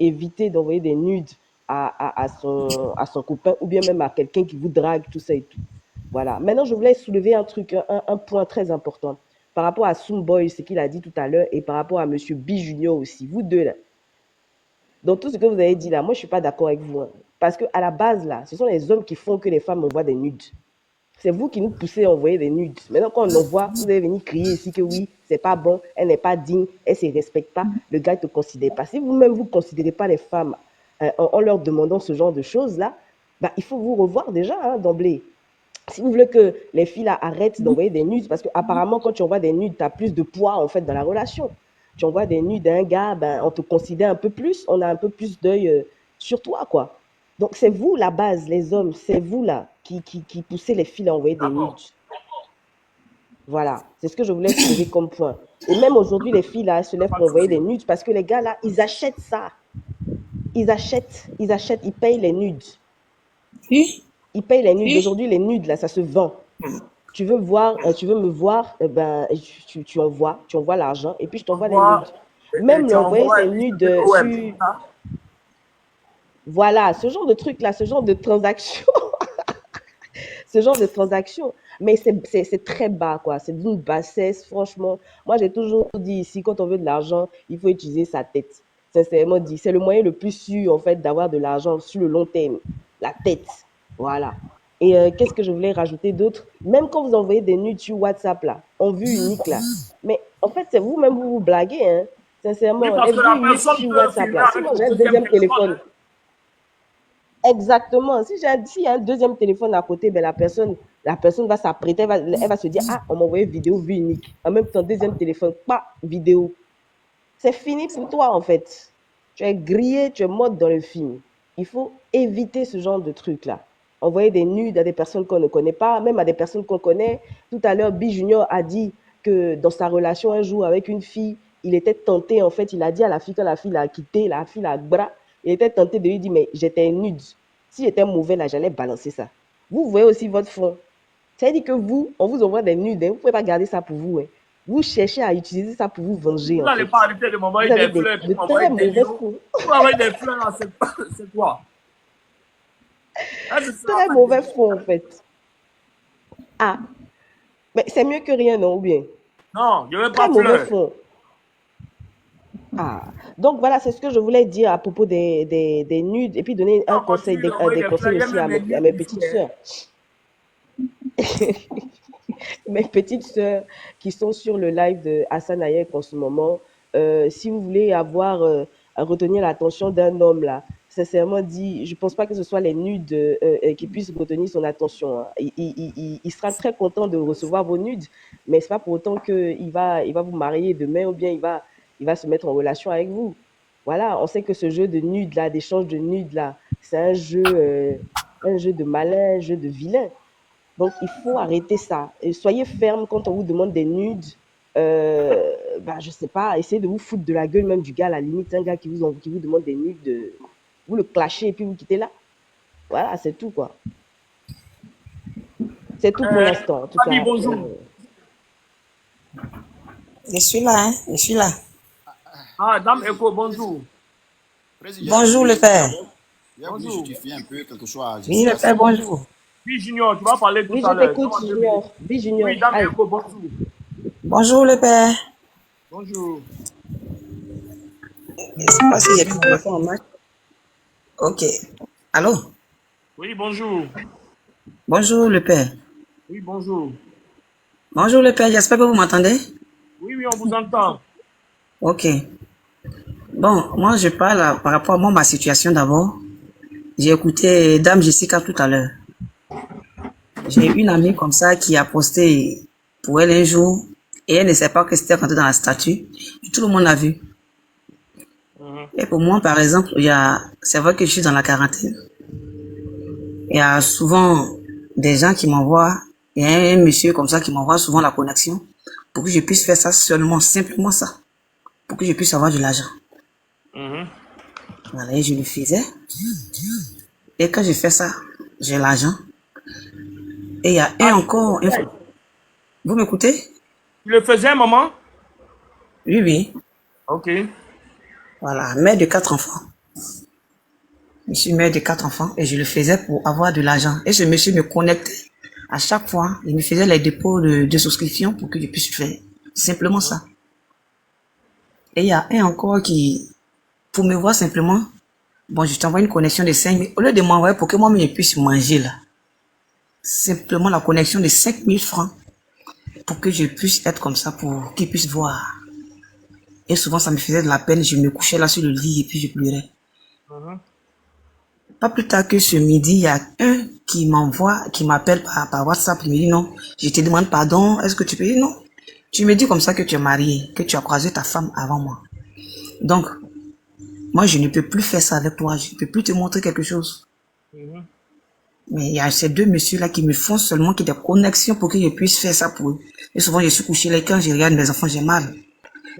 éviter d'envoyer des nudes à son copain ou bien même à quelqu'un qui vous drague, tout ça et tout. Voilà. Maintenant, je voulais soulever un truc, un point très important par rapport à Soomboy, ce qu'il a dit tout à l'heure, et par rapport à Monsieur B Junior aussi. Vous deux, là, dans tout ce que vous avez dit là, moi, je ne suis pas d'accord avec vous, hein. Parce qu'à la base, là, ce sont les hommes qui font que les femmes envoient des nudes. C'est vous qui nous poussez à envoyer des nudes. Maintenant, quand on envoie, vous allez venir crier ici que oui, c'est pas bon, elle n'est pas digne, elle ne se respecte pas, le gars ne te considère pas. Si vous-même, vous ne considérez pas les femmes en leur demandant ce genre de choses-là, bah, il faut vous revoir déjà, hein, d'emblée. Si vous voulez que les filles là, arrêtent d'envoyer des nudes, parce qu'apparemment, quand tu envoies des nudes, tu as plus de poids en fait dans la relation. Tu envoies des nudes à un gars, ben, on te considère un peu plus, on a un peu plus d'œil sur toi, quoi. Donc, c'est vous la base, les hommes, c'est vous là qui poussez les filles à envoyer des nudes. Voilà, c'est ce que je voulais soulever comme point. Et même aujourd'hui, les filles là, elles se lèvent pour envoyer des nudes parce que les gars là, ils achètent ça. Ils payent les nudes. Oui. Ils payent les nudes. Oui. Aujourd'hui, les nudes là, ça se vend. Tu veux me voir, ben, tu envoies l'argent et puis je t'envoie les nudes. Même Tu l'envoyer envoies ces nudes sur... Voilà, ce genre de truc là, ce genre de transaction. Ce genre de transaction. Mais c'est très bas, quoi. C'est d'une bassesse, franchement. Moi, j'ai toujours dit ici, quand on veut de l'argent, il faut utiliser sa tête. Sincèrement dit, c'est le moyen le plus sûr, en fait, d'avoir de l'argent sur le long terme. La tête. Voilà. Et qu'est-ce que je voulais rajouter d'autre? Même quand vous envoyez des nudes sur WhatsApp, là, en vue unique, là. Mais en fait, c'est vous-même, vous blaguez, hein. Oui, Sincèrement, parce les que vues la uniques personne sur peut WhatsApp, filmer là. Si avec moi le j'ai un deuxième deuxième téléphone. téléphone, exactement. S'il y a un deuxième téléphone à côté, ben la personne va s'apprêter, elle va se dire, ah, on m'a envoyé vidéo vue unique. En même temps, deuxième téléphone, pas vidéo. C'est fini pour toi, en fait. Tu es grillé, tu es mort dans le film. Il faut éviter ce genre de truc-là. Envoyer des nudes à des personnes qu'on ne connaît pas, même à des personnes qu'on connaît. Tout à l'heure, B Junior a dit que dans sa relation un jour avec une fille, il était tenté, en fait, il a dit à la fille, quand la fille l'a quitté, la fille l'a bras, il était tenté de lui dire, mais j'étais nude. Si j'étais mauvais, là, j'allais balancer ça. Vous voyez aussi votre fond. C'est-à-dire que vous, on vous envoie des nudes, hein, vous ne pouvez pas garder ça pour vous, hein. Vous cherchez à utiliser ça pour vous venger, Vous en n'allez fait. pas arrêter de Vous m'envoyer avez des fleurs, de de très m'envoyer des mauvais lions. fonds. Vous m'envoyez des fleurs, là, c'est quoi? Ça ne sera Très pas mauvais des... fond, en fait. Ah, mais c'est mieux que rien, non, ou bien? Non, je ne veux Très pas mauvais fleurs. fond. Ah, donc voilà, c'est ce que je voulais dire à propos des nudes et puis donner un On conseil, continue d'envoyer des des fleurs. conseils Il y a aussi même les à nudes mes ici, petites hein. sœurs. Mes petites sœurs qui sont sur le live de Hassan Ayek en ce moment, si vous voulez à retenir l'attention d'un homme là, sincèrement dit, je pense pas que ce soit les nudes qui puissent retenir son attention, hein. Il sera très content de recevoir vos nudes, mais c'est pas pour autant il va vous marier demain ou bien il va se mettre en relation avec vous. Voilà, on sait que ce jeu de nudes là, d'échange de nudes là, c'est un jeu de malin, un jeu de vilain. Donc, il faut arrêter ça. Et soyez ferme quand on vous demande des nudes. Ben, je sais pas, essayez de vous foutre de la gueule même du gars, à la limite, un gars qui vous demande des nudes, vous le clashez et puis vous quittez là. Voilà, c'est tout, quoi. C'est tout pour l'instant, en tout Ami, cas. bonjour. Je suis là, hein. Je suis là. Ah, Dame Echo, bonjour. Président, Bonjour le père. j'ai voulu Bonjour. justifier un peu quelque chose à Oui, le Jessica. père, bonjour. Oui, Junior, tu vas parler tout Oui, à je l'heure. t'écoute, Junior. Oui, Oui, Junior. Dame Aïe. Echo, bonjour. Bonjour le père. Bonjour. Je ne sais pas si j'ai mis mon enfant en marche. Ok. Allô? Oui, bonjour. Bonjour le père. Oui, bonjour. Bonjour le père, j'espère que vous m'entendez. Oui, oui, on vous entend. Ok. Bon, moi je parle par rapport à moi, ma situation d'abord. J'ai écouté Dame Jessica tout à l'heure. J'ai une amie comme ça qui a posté pour elle un jour et elle ne sait pas que c'était rentré dans la statue. Tout le monde l'a vu. Et pour moi, par exemple, c'est vrai que je suis dans la quarantaine. Il y a souvent des gens qui m'envoient, il y a un monsieur comme ça qui m'envoie souvent la connexion pour que je puisse faire ça seulement, simplement ça, pour que je puisse avoir de l'argent. Voilà, et je le faisais. Et quand je fais ça, j'ai l'argent. Et il y a Ah, encore, vous m'écoutez? tu le faisais, maman? Oui, oui. Ok. Voilà, mère de 4 enfants. Je suis mère de 4 enfants et je le faisais pour avoir de l'argent. Et ce monsieur me connectait à chaque fois. Il me faisait les dépôts de souscription pour que je puisse faire. Simplement ça. Et il y a un encore qui, pour me voir simplement, bon, je t'envoie une connexion de 5 000. Au lieu de m'envoyer pour que moi-même je puisse manger là, simplement la connexion de 5 000 francs pour que je puisse être comme ça, pour qu'il puisse voir. Et souvent, ça me faisait de la peine. Je me couchais là sur le lit et puis je pleurais. Pas plus tard que ce midi, il y a un qui m'envoie, qui m'appelle par WhatsApp. Il me dit non, je te demande pardon. Est-ce que tu peux dire non? Tu me dis comme ça que tu es marié, que tu as croisé ta femme avant moi. Donc, moi, je ne peux plus faire ça avec toi. Je ne peux plus te montrer quelque chose. Mais il y a ces deux messieurs-là qui me font seulement qu'il y ait des connexions pour que je puisse faire ça pour eux. Et souvent, je suis couché là, quand je regarde mes enfants, j'ai mal.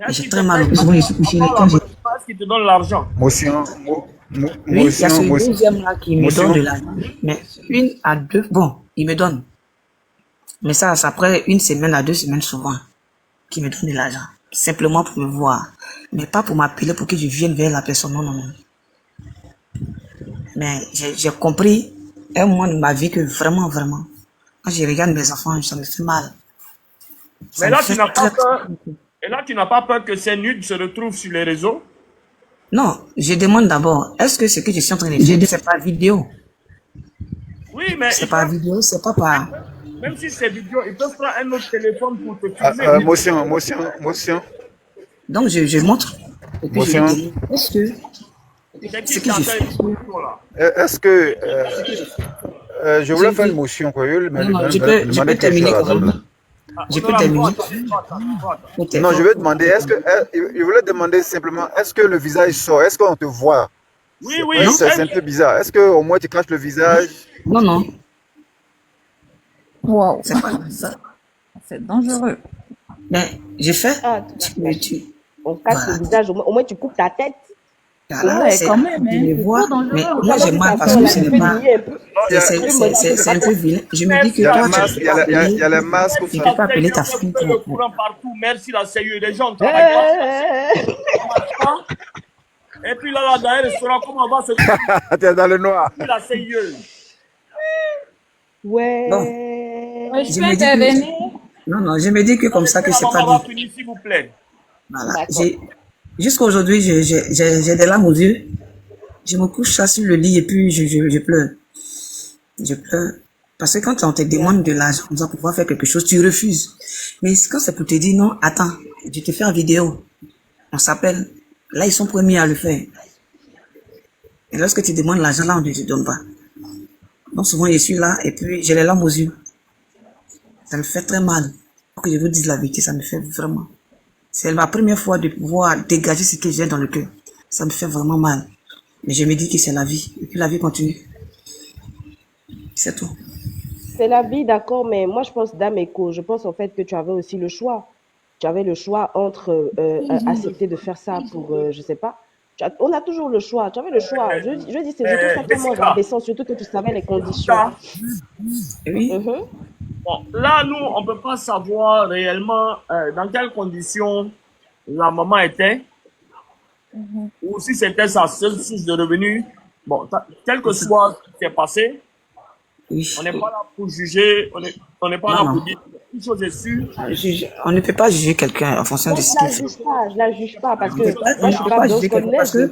Et j'ai très mal. Souvent, je suis couché là, quand je... Est-ce qu'il te donne l'argent? Motion, Oui, il y a ce deuxième-là qui me motion. donne de l'argent. Mais 1 à 2, bon, il me donne. Mais ça, c'est après 1 semaine à 2 semaines souvent, qui me donne de l'argent. Simplement pour me voir. Mais pas pour m'appeler pour que je vienne vers la personne. Non, non, non. Mais j'ai compris un moment de ma vie que vraiment, vraiment, quand je regarde mes enfants, ça me fait mal. Ça Mais me là, fait tu n'as pas très- peur. Et là, tu n'as pas peur que ces nudes se retrouvent sur les réseaux? Non, je demande d'abord, est-ce que ce que je suis en train de faire, c'est pas vidéo? Oui, mais C'est pas vidéo, c'est pas par... même si c'est vidéo, ils peuvent prendre un autre téléphone pour te filmer. Motion. Donc, je montre. Et puis, je Motion. lui demande, est-ce que C'est qui ce qui que a je fait fais... une vidéo là? Est-ce que je voulais Je faire dis- une motion, quoi. Je voulais Non, non, je peux demander quelque terminer chose à la quand dame, même. là. Je peux Honorable, terminer. attends. Non, je vais demander, je voulais demander simplement, est-ce que le visage sort? Est-ce qu'on te voit? Oui, C'est oui. c'est un peu bizarre. Est-ce que au moins tu caches le visage? Non, non, Wow, c'est pas... ça, c'est dangereux. Mais j'ai fait... Ah, on cache Voilà. le visage, au moins tu coupes ta tête. Voilà, Ouais, c'est- quand même, hein, je me c'est vois, trop dangereux. mais Comment moi j'ai Comment mal ça parce sort que là, ce tu n'est peux pas... nier un peu. C'est un peu vilain. Je me dis que Il y a toi, les tu masques, peux pas il y a les appeler... masques. Tu peux pas appeler ta fille le pour... courant partout. Merci la CIE. Les gens ne travaillent pas. Ça marche pas. Et puis là, dans un restaurant, comment on va se faire Tu es dans le noir. la CIE? Ouais. Ouais, je Je peux me dis que... intervenir. Non, non, je me dis que comme ça que c'est pas On va bien. finir, s'il vous plaît. Voilà. D'accord. Jusqu'à aujourd'hui, j'ai des larmes aux yeux. Je me couche ça sur le lit et puis je pleure. Je pleure. Parce que quand on te demande de l'argent pour pouvoir faire quelque chose, tu refuses. Mais quand c'est pour te dire non, attends, je te fais en vidéo. On s'appelle. Là, ils sont premiers à le faire. Et lorsque tu demandes l'argent, là, on ne te donne pas. Donc souvent, je suis là et puis j'ai les larmes aux yeux. Ça me fait très mal. Pour que je vous dise la vérité, ça me fait vraiment. C'est ma première fois de pouvoir dégager ce que j'ai dans le cœur. Ça me fait vraiment mal. Mais je me dis que c'est la vie. Et puis la vie continue. C'est tout. C'est la vie, d'accord, mais moi je pense, Dame Echo, je pense en fait que tu avais aussi le choix. Tu avais le choix entre accepter de faire ça pour, je sais pas. On a toujours le choix. Tu avais le choix. Je dis, c'est je trouve ça tellement Jessica. rabaissant, surtout que tu savais les conditions. Ça, Et oui, Mhm. bon, là, nous, on ne peut pas savoir réellement dans quelles conditions la maman était ou si c'était sa seule source de revenus. Bon, quel que soit ce qui s'est passé, oui. on n'est pas là pour juger, on n'est pas là Non, pour non. dire une chose est sûre. On ne peut pas juger quelqu'un en fonction Moi, de ce je la qu'il fait. juge pas, je la juge pas parce que On moi, ne je suis peut pas pas dans juger son quelqu'un parce que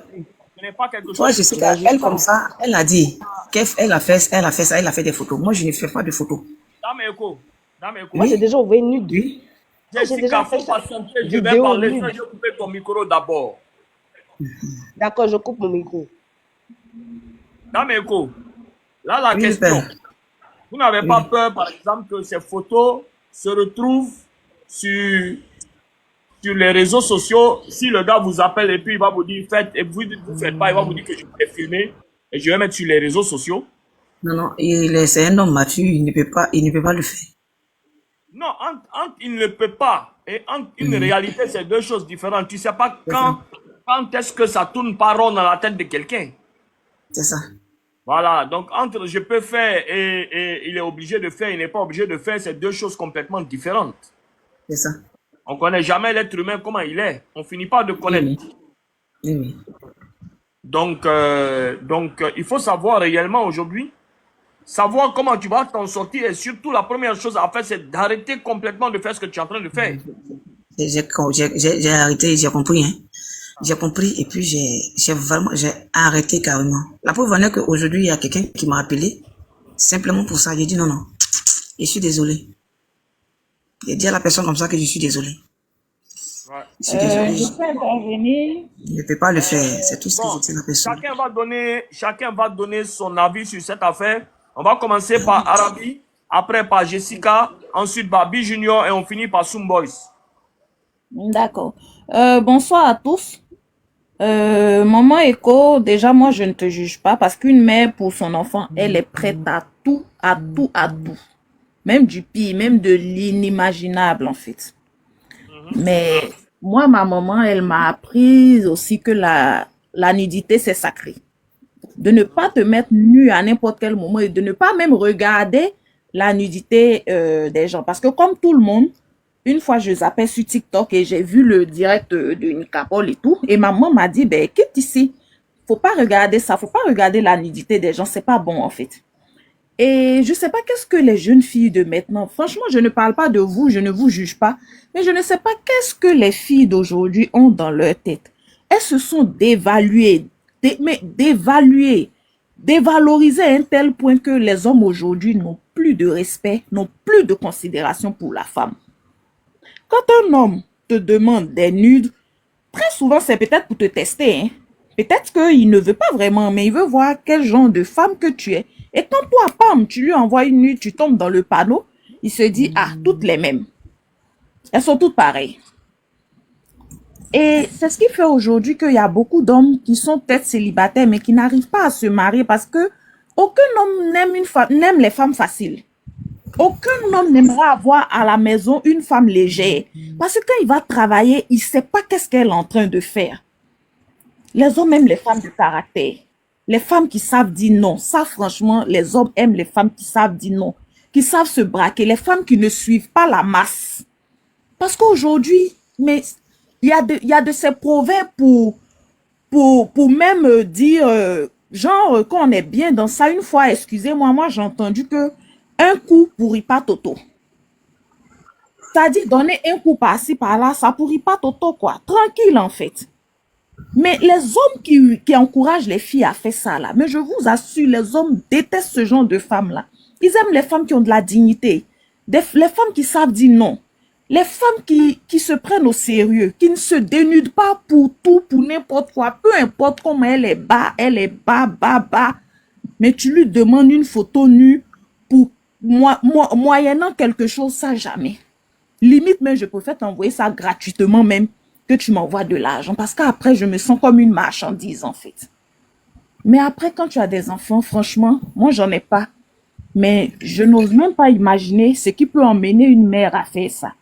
Ce n'est pas quelque chose. toi, Jessica, elle comme ça, elle a dit qu'elle a fait ça, elle a fait des photos. Moi, je ne fais pas de photos. Dame Echo, Dame Echo. moi, j'ai déjà envoyé nude. Oui. j'ai Jessica, déjà il faut fait ça. patienter. Je vais Vidéo parler. nude. Je vais couper ton micro d'abord. D'accord, je coupe mon micro. Dame Echo, là, la Oui, question. père. Vous n'avez pas peur, par exemple, que ces photos se retrouvent sur les réseaux sociaux? Si le gars vous appelle et puis il va vous dire faites, et vous ne faites pas, il va vous dire que je vais filmer et je vais mettre sur les réseaux sociaux. Non, non, c'est un homme mature, il ne peut pas le faire. Non, entre il ne peut pas et entre une réalité, c'est deux choses différentes. Tu ne sais pas quand est-ce que ça tourne pas rond dans la tête de quelqu'un. C'est ça. Voilà, donc entre je peux faire et il est obligé de faire, il n'est pas obligé de faire, c'est deux choses complètement différentes. C'est ça. On ne connaît jamais l'être humain comment il est. On finit pas de connaître. Oui, oui. Il faut savoir réellement aujourd'hui, savoir comment tu vas t'en sortir et surtout la première chose à faire, c'est d'arrêter complètement de faire ce que tu es en train de faire. J'ai arrêté, j'ai compris, hein. J'ai compris et puis j'ai arrêté carrément. La preuve en est qu'aujourd'hui, il y a quelqu'un qui m'a appelé simplement pour ça. J'ai dit non, non, je suis désolé. J'ai dit à la personne comme ça que je suis désolé. Ouais. Je suis désolé. Je peux intervenir. Je ne peux pas le faire. C'est tout ce que Bon, j'ai dit à la personne. chacun va donner son avis sur cette affaire. On va commencer par Arabi, après par Jessica, ensuite par B Junior et on finit par Boys. D'accord. Bonsoir à tous. Maman Echo, déjà moi je ne te juge pas parce qu'une mère pour son enfant, elle est prête à tout, à tout, à tout. Même du pire, même de l'inimaginable en fait. Mais moi, ma maman, elle m'a appris aussi que la nudité, c'est sacré. De ne pas te mettre nu à n'importe quel moment et de ne pas même regarder la nudité des gens. Parce que comme tout le monde, une fois je zappais sur TikTok et j'ai vu le direct de Nicapol et tout, et maman m'a dit, ben quitte ici, faut pas regarder ça, faut pas regarder la nudité des gens, c'est pas bon en fait. Et je sais pas qu'est-ce que les jeunes filles de maintenant, franchement, je ne parle pas de vous, je ne vous juge pas, mais je ne sais pas qu'est-ce que les filles d'aujourd'hui ont dans leur tête. Elles se sont dévaluées, dévalorisées à un tel point que les hommes aujourd'hui n'ont plus de respect, n'ont plus de considération pour la femme. Quand un homme te demande des nudes, très souvent c'est peut-être pour te tester, hein. Peut-être qu'il ne veut pas vraiment, mais il veut voir quel genre de femme que tu es. Et quand toi, pam, tu lui envoies une nude, tu tombes dans le panneau, il se dit, ah, toutes les mêmes. Elles sont toutes pareilles. Et c'est ce qui fait aujourd'hui qu'il y a beaucoup d'hommes qui sont peut-être célibataires, mais qui n'arrivent pas à se marier parce que aucun homme n'aime les femmes faciles. Aucun homme n'aimerait avoir à la maison une femme légère. Parce que quand il va travailler, il ne sait pas qu'est-ce qu'elle est en train de faire. Les hommes aiment les femmes de caractère. Les femmes qui savent dire non. Ça, franchement, les hommes aiment les femmes qui savent dire non. Qui savent se braquer. Les femmes qui ne suivent pas la masse. Parce qu'aujourd'hui, mais il y a de ces proverbes pour même dire, genre, quand on est bien dans ça, une fois, excusez-moi, moi j'ai entendu que un coup pourrit pas Toto. C'est-à-dire donner un coup par-ci, par-là, ça pourrit pas Toto, quoi. Tranquille, en fait. Mais les hommes qui encouragent les filles à faire ça, là, mais je vous assure, les hommes détestent ce genre de femmes-là. Ils aiment les femmes qui ont de la dignité. Les femmes qui savent dire non. Les femmes qui se prennent au sérieux, qui ne se dénudent pas pour tout, pour n'importe quoi. Peu importe comment elle est bas. Mais tu lui demandes une photo nue pour moyennant quelque chose, ça jamais. Limite, même, je préfère t'envoyer ça gratuitement même que tu m'envoies de l'argent. Parce qu'après, je me sens comme une marchandise, en fait. Mais après, quand tu as des enfants, franchement, moi, j'en ai pas. Mais je n'ose même pas imaginer ce qui peut emmener une mère à faire ça.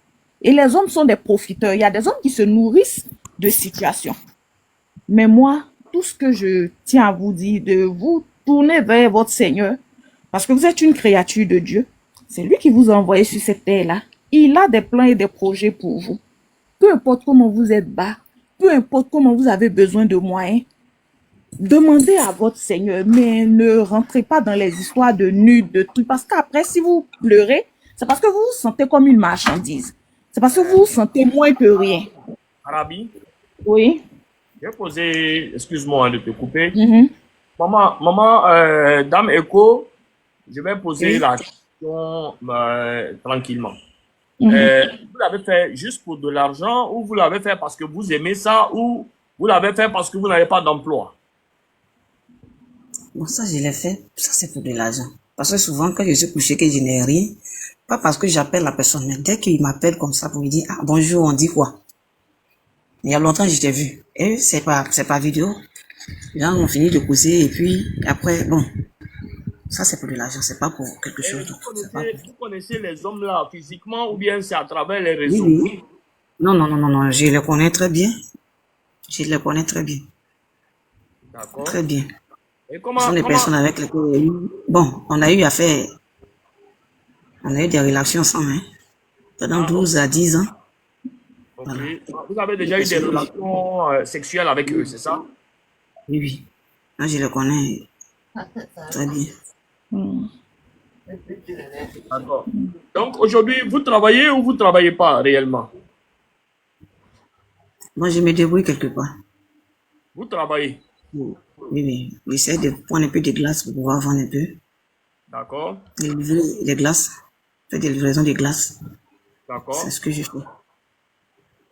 Et les hommes sont des profiteurs. Il y a des hommes qui se nourrissent de situations. Mais moi, tout ce que je tiens à vous dire, de vous tourner vers votre Seigneur, parce que vous êtes une créature de Dieu. C'est lui qui vous a envoyé sur cette terre-là. Il a des plans et des projets pour vous. Peu importe comment vous êtes bas, peu importe comment vous avez besoin de moyens, demandez à votre Seigneur, mais ne rentrez pas dans les histoires de nudes, de trucs, parce qu'après, si vous pleurez, c'est parce que vous vous sentez comme une marchandise. C'est parce que vous vous sentez moins que rien. Arabi, Oui. je vais poser, excuse-moi de te couper. Mhm. Dame Echo, je vais poser Oui. la question tranquillement. Mhm. Vous l'avez fait juste pour de l'argent ou vous l'avez fait parce que vous aimez ça ou vous l'avez fait parce que vous n'avez pas d'emploi? Bon, ça, je l'ai fait. Ça, c'est pour de l'argent. Parce que souvent, quand je suis couché, que je n'ai rien, pas parce que j'appelle la personne, mais dès qu'il m'appelle comme ça pour me dire, ah, bonjour, on dit quoi? Il y a longtemps, je t'ai vu. Et c'est pas vidéo. Là, on finit de causer et puis, après, bon. Ça, c'est pour de l'argent. C'est pas pour quelque chose d'autre. Vous connaissez les hommes là physiquement ou bien c'est à travers les Oui, réseaux? oui. Non. Je les connais très bien. Je les connais très bien. D'accord. Très bien. Et Ce sont des personnes avec lesquelles, bon, on a eu des relations ensemble, hein, pendant 12 à 10 ans. Ok. Voilà. Vous avez déjà eu des relations sexuelles avec eux, c'est ça? Oui. Moi, je le connais très bien. D'accord. Donc aujourd'hui, vous travaillez ou vous ne travaillez pas réellement? Moi, je me débrouille quelque part. Vous travaillez. Oui, oui. J'essaie de prendre un peu de glace pour pouvoir vendre un peu. D'accord. Et livrer les glaces. Faire des livraisons de glace. D'accord. C'est ce que je fais.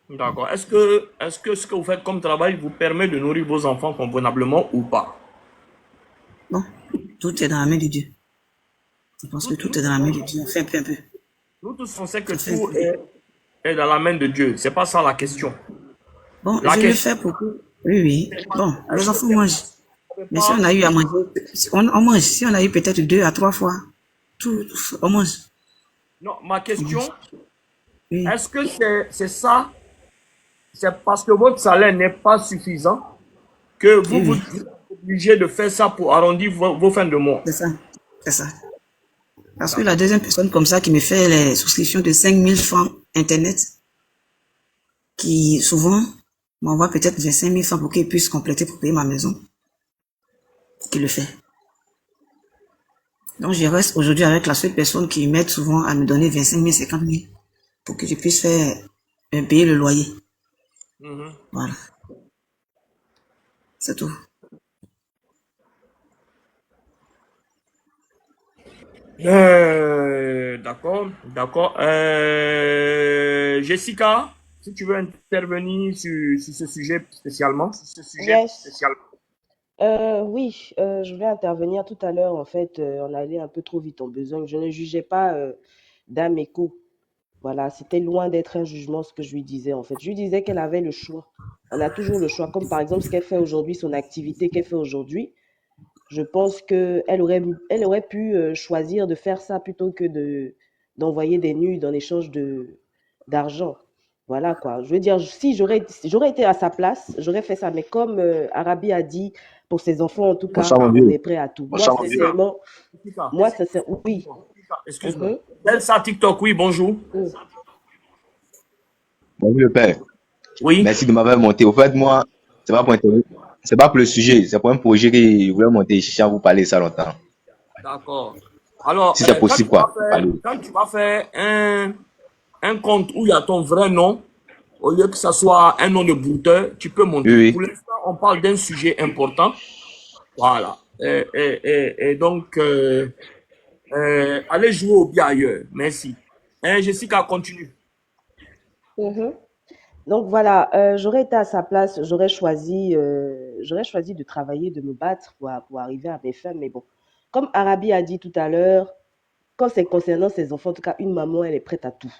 D'accord. Est-ce que ce que vous faites comme travail vous permet de nourrir vos enfants convenablement ou pas? Bon, tout est dans la main de Dieu. Je pense que tout est dans la main de Dieu. On fait un peu. Nous tous, on sait que On fait un tout peu. est dans la main de Dieu. C'est pas ça la question. Bon, La je le question, fais pour que... Oui, oui. Bon, les enfants mangent. c'est Mais si on pas... a eu à manger, on mange. Si on a eu peut-être 2 à 3 fois, tout, on mange. Non, ma On mange. question, Oui, est-ce que c'est ça? C'est parce que votre salaire n'est pas suffisant que oui, vous oui. êtes obligé de faire ça pour arrondir vos fins de mois. C'est ça. C'est ça. Parce que la D'accord. deuxième personne comme ça qui me fait les souscriptions de 5000 francs Internet, qui souvent m'envoie peut-être 25 000 francs pour qu'il puisse compléter pour payer ma maison, qui le fait. Donc je reste aujourd'hui avec la seule personne qui m'aide souvent à me donner 25 000, 50 000 pour que je puisse faire payer le loyer. Mhm. Voilà, c'est tout. D'accord, d'accord. Jessica, si tu veux intervenir sur ce sujet spécialement. Yes. Oui, je voulais intervenir tout à l'heure. En fait, on allait un peu trop vite en besogne. Je ne jugeais pas Dame Echo. Voilà, c'était loin d'être un jugement ce que je lui disais en fait. Je lui disais qu'elle avait le choix. On a toujours le choix, comme par exemple ce qu'elle fait aujourd'hui, son activité qu'elle fait aujourd'hui. Je pense elle aurait pu choisir de faire ça plutôt que d'envoyer des nudes en échange d'argent. Voilà quoi. Je veux dire, si j'aurais été à sa place, j'aurais fait ça. Mais comme Arabi a dit, pour ses enfants en tout cas, Bonsoir, mon on vieux. est prêt à tout. Jessica, Jessica, Moi sincèrement, oui. excuse-moi. Mhm, Elsa TikTok, oui, bonjour. mm. Bonjour le père, Oui, merci de m'avoir monté. Au fait, moi, c'est pas pour c'est pas pour le sujet, c'est pour un projet que je voulais monter. Je tiens à vous parler ça longtemps. d'accord. Alors, Si c'est possible, quoi. Allez. quand tu vas faire un compte où il y a ton vrai nom, au lieu que ça soit un nom de brouteur, tu peux Oui, monter. Pour oui. l'instant, on parle d'un sujet important. Voilà. Et donc, allez jouer au bien ailleurs. Merci. Jessica, continue. Mhm. Donc voilà, j'aurais été à sa place, j'aurais choisi de travailler, de me battre pour arriver à mes fins. Mais bon, comme Arabi a dit tout à l'heure, quand c'est concernant ses enfants, en tout cas, une maman, elle est prête à tout.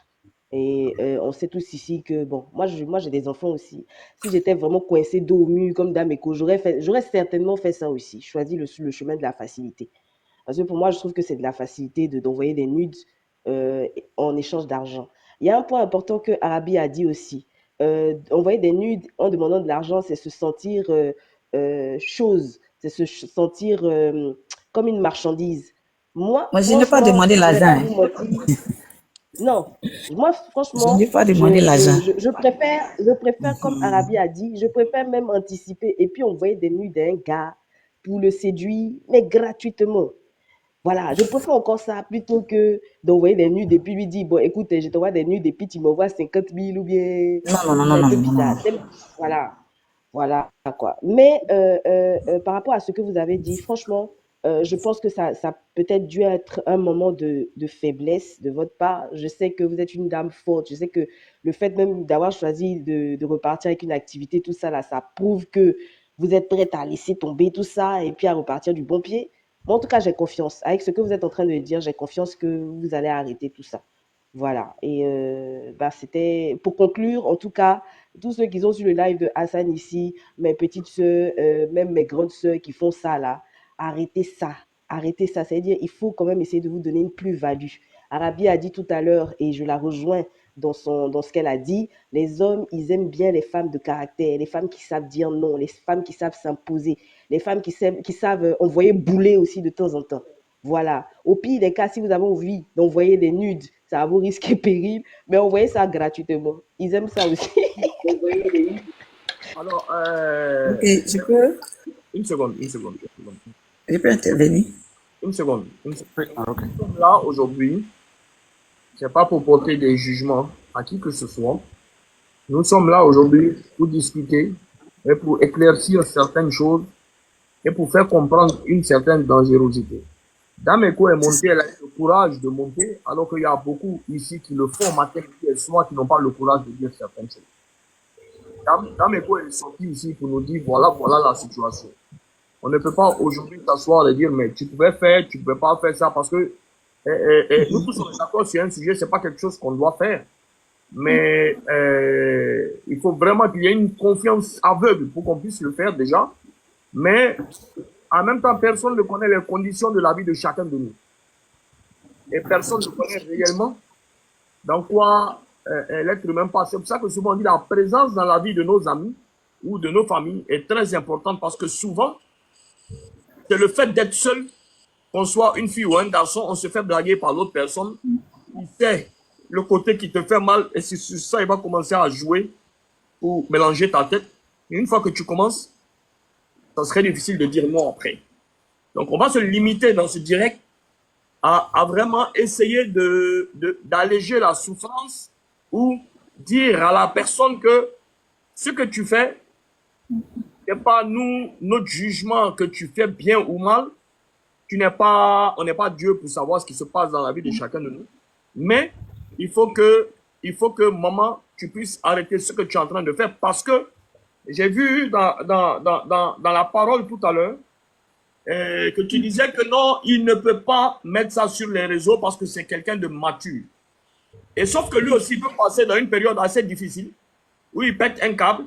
Et on sait tous ici que, bon, moi j'ai des enfants aussi. Si j'étais vraiment coincée dos au mur comme Dameko, j'aurais certainement fait ça aussi, choisi le chemin de la facilité. Parce que pour moi, je trouve que c'est de la facilité d'envoyer des nudes euh, en échange d'argent. Il y a un point important que Arabi a dit aussi. Envoyer des nudes en demandant de l'argent, c'est se sentir chose, c'est se sentir comme une marchandise. Moi, Moi, je n'ai pas franchement, demandé je vais l'argent. pas Hein. vous mentir. Non, moi, Je n'ai franchement, pas demandé l'argent. je préfère, comme Arabi a dit, je préfère même anticiper et puis envoyer des nudes d'un gars pour le séduire, mais gratuitement. Voilà, je préfère encore ça plutôt que d'envoyer des nudes et puis lui dire, bon, écoute, je t'envoie des nudes et puis tu m'envoies 50 000 ou bien... Non, non, non, C'est non, un non, peu non, non. bizarre. Voilà, voilà quoi. Mais par rapport à ce que vous avez dit, franchement, je pense que ça peut-être dû être un moment de faiblesse de votre part. Je sais que vous êtes une dame forte. Je sais que le fait même d'avoir choisi de repartir avec une activité, tout ça, là, ça prouve que vous êtes prête à laisser tomber tout ça et puis à repartir du bon pied. Moi, en tout cas, j'ai confiance. Avec ce que vous êtes en train de dire, j'ai confiance que vous allez arrêter tout ça. Voilà. Et bah, c'était pour conclure, en tout cas, tous ceux qui sont sur le live de Hassan ici, mes petites sœurs, même mes grandes sœurs qui font ça là, arrêtez ça. Arrêtez ça. C'est-à-dire, il faut quand même essayer de vous donner une plus-value. Arabi a dit tout à l'heure, et je la rejoins dans ce qu'elle a dit, les hommes, ils aiment bien les femmes de caractère, les femmes qui savent dire non, les femmes qui savent s'imposer, les femmes qui savent envoyer bouler aussi de temps en temps. Voilà. Au pire des cas, si vous avez envie d'envoyer des nudes, ça va vous risquer péril, mais envoyez ça gratuitement. Ils aiment ça aussi. Alors, Ok, je peux. Une seconde, une seconde. Je peux intervenir. Une seconde. Une seconde. Ah, ok. Nous sommes là aujourd'hui, c'est pas pour porter des jugements à qui que ce soit. Nous sommes là aujourd'hui pour discuter et pour éclaircir certaines choses et pour faire comprendre une certaine dangerosité. Dameko est montée, elle a eu le courage de monter, alors qu'il y a beaucoup ici qui le font matin et soir, qui n'ont pas le courage de dire certaines choses. Dameko est sorti ici pour nous dire, voilà la situation. On ne peut pas aujourd'hui s'asseoir et dire, mais tu pouvais faire, tu ne pouvais pas faire ça, parce que nous tous sommes d'accord sur un sujet, c'est pas quelque chose qu'on doit faire. Mais il faut vraiment qu'il y ait une confiance aveugle pour qu'on puisse le faire déjà. Mais en même temps, personne ne connaît les conditions de la vie de chacun de nous. Et personne ne connaît réellement dans quoi l'être humain passe. C'est pour ça que souvent on dit la présence dans la vie de nos amis ou de nos familles est très importante, parce que souvent, c'est le fait d'être seul, qu'on soit une fille ou un garçon, on se fait blaguer par l'autre personne. Il sait le côté qui te fait mal, et c'est sur ça il va commencer à jouer pour mélanger ta tête. Et une fois que tu commences, ça serait difficile de dire non après. Donc on va se limiter dans ce direct à vraiment essayer d'alléger la souffrance, ou dire à la personne que ce que tu fais n'est pas notre jugement, que tu fais bien ou mal. On n'est pas Dieu pour savoir ce qui se passe dans la vie de chacun de nous. Mais il faut que maman, tu puisses arrêter ce que tu es en train de faire, parce que j'ai vu dans la parole tout à l'heure que tu disais que non, il ne peut pas mettre ça sur les réseaux parce que c'est quelqu'un de mature. Et sauf que lui aussi peut passer dans une période assez difficile où il pète un câble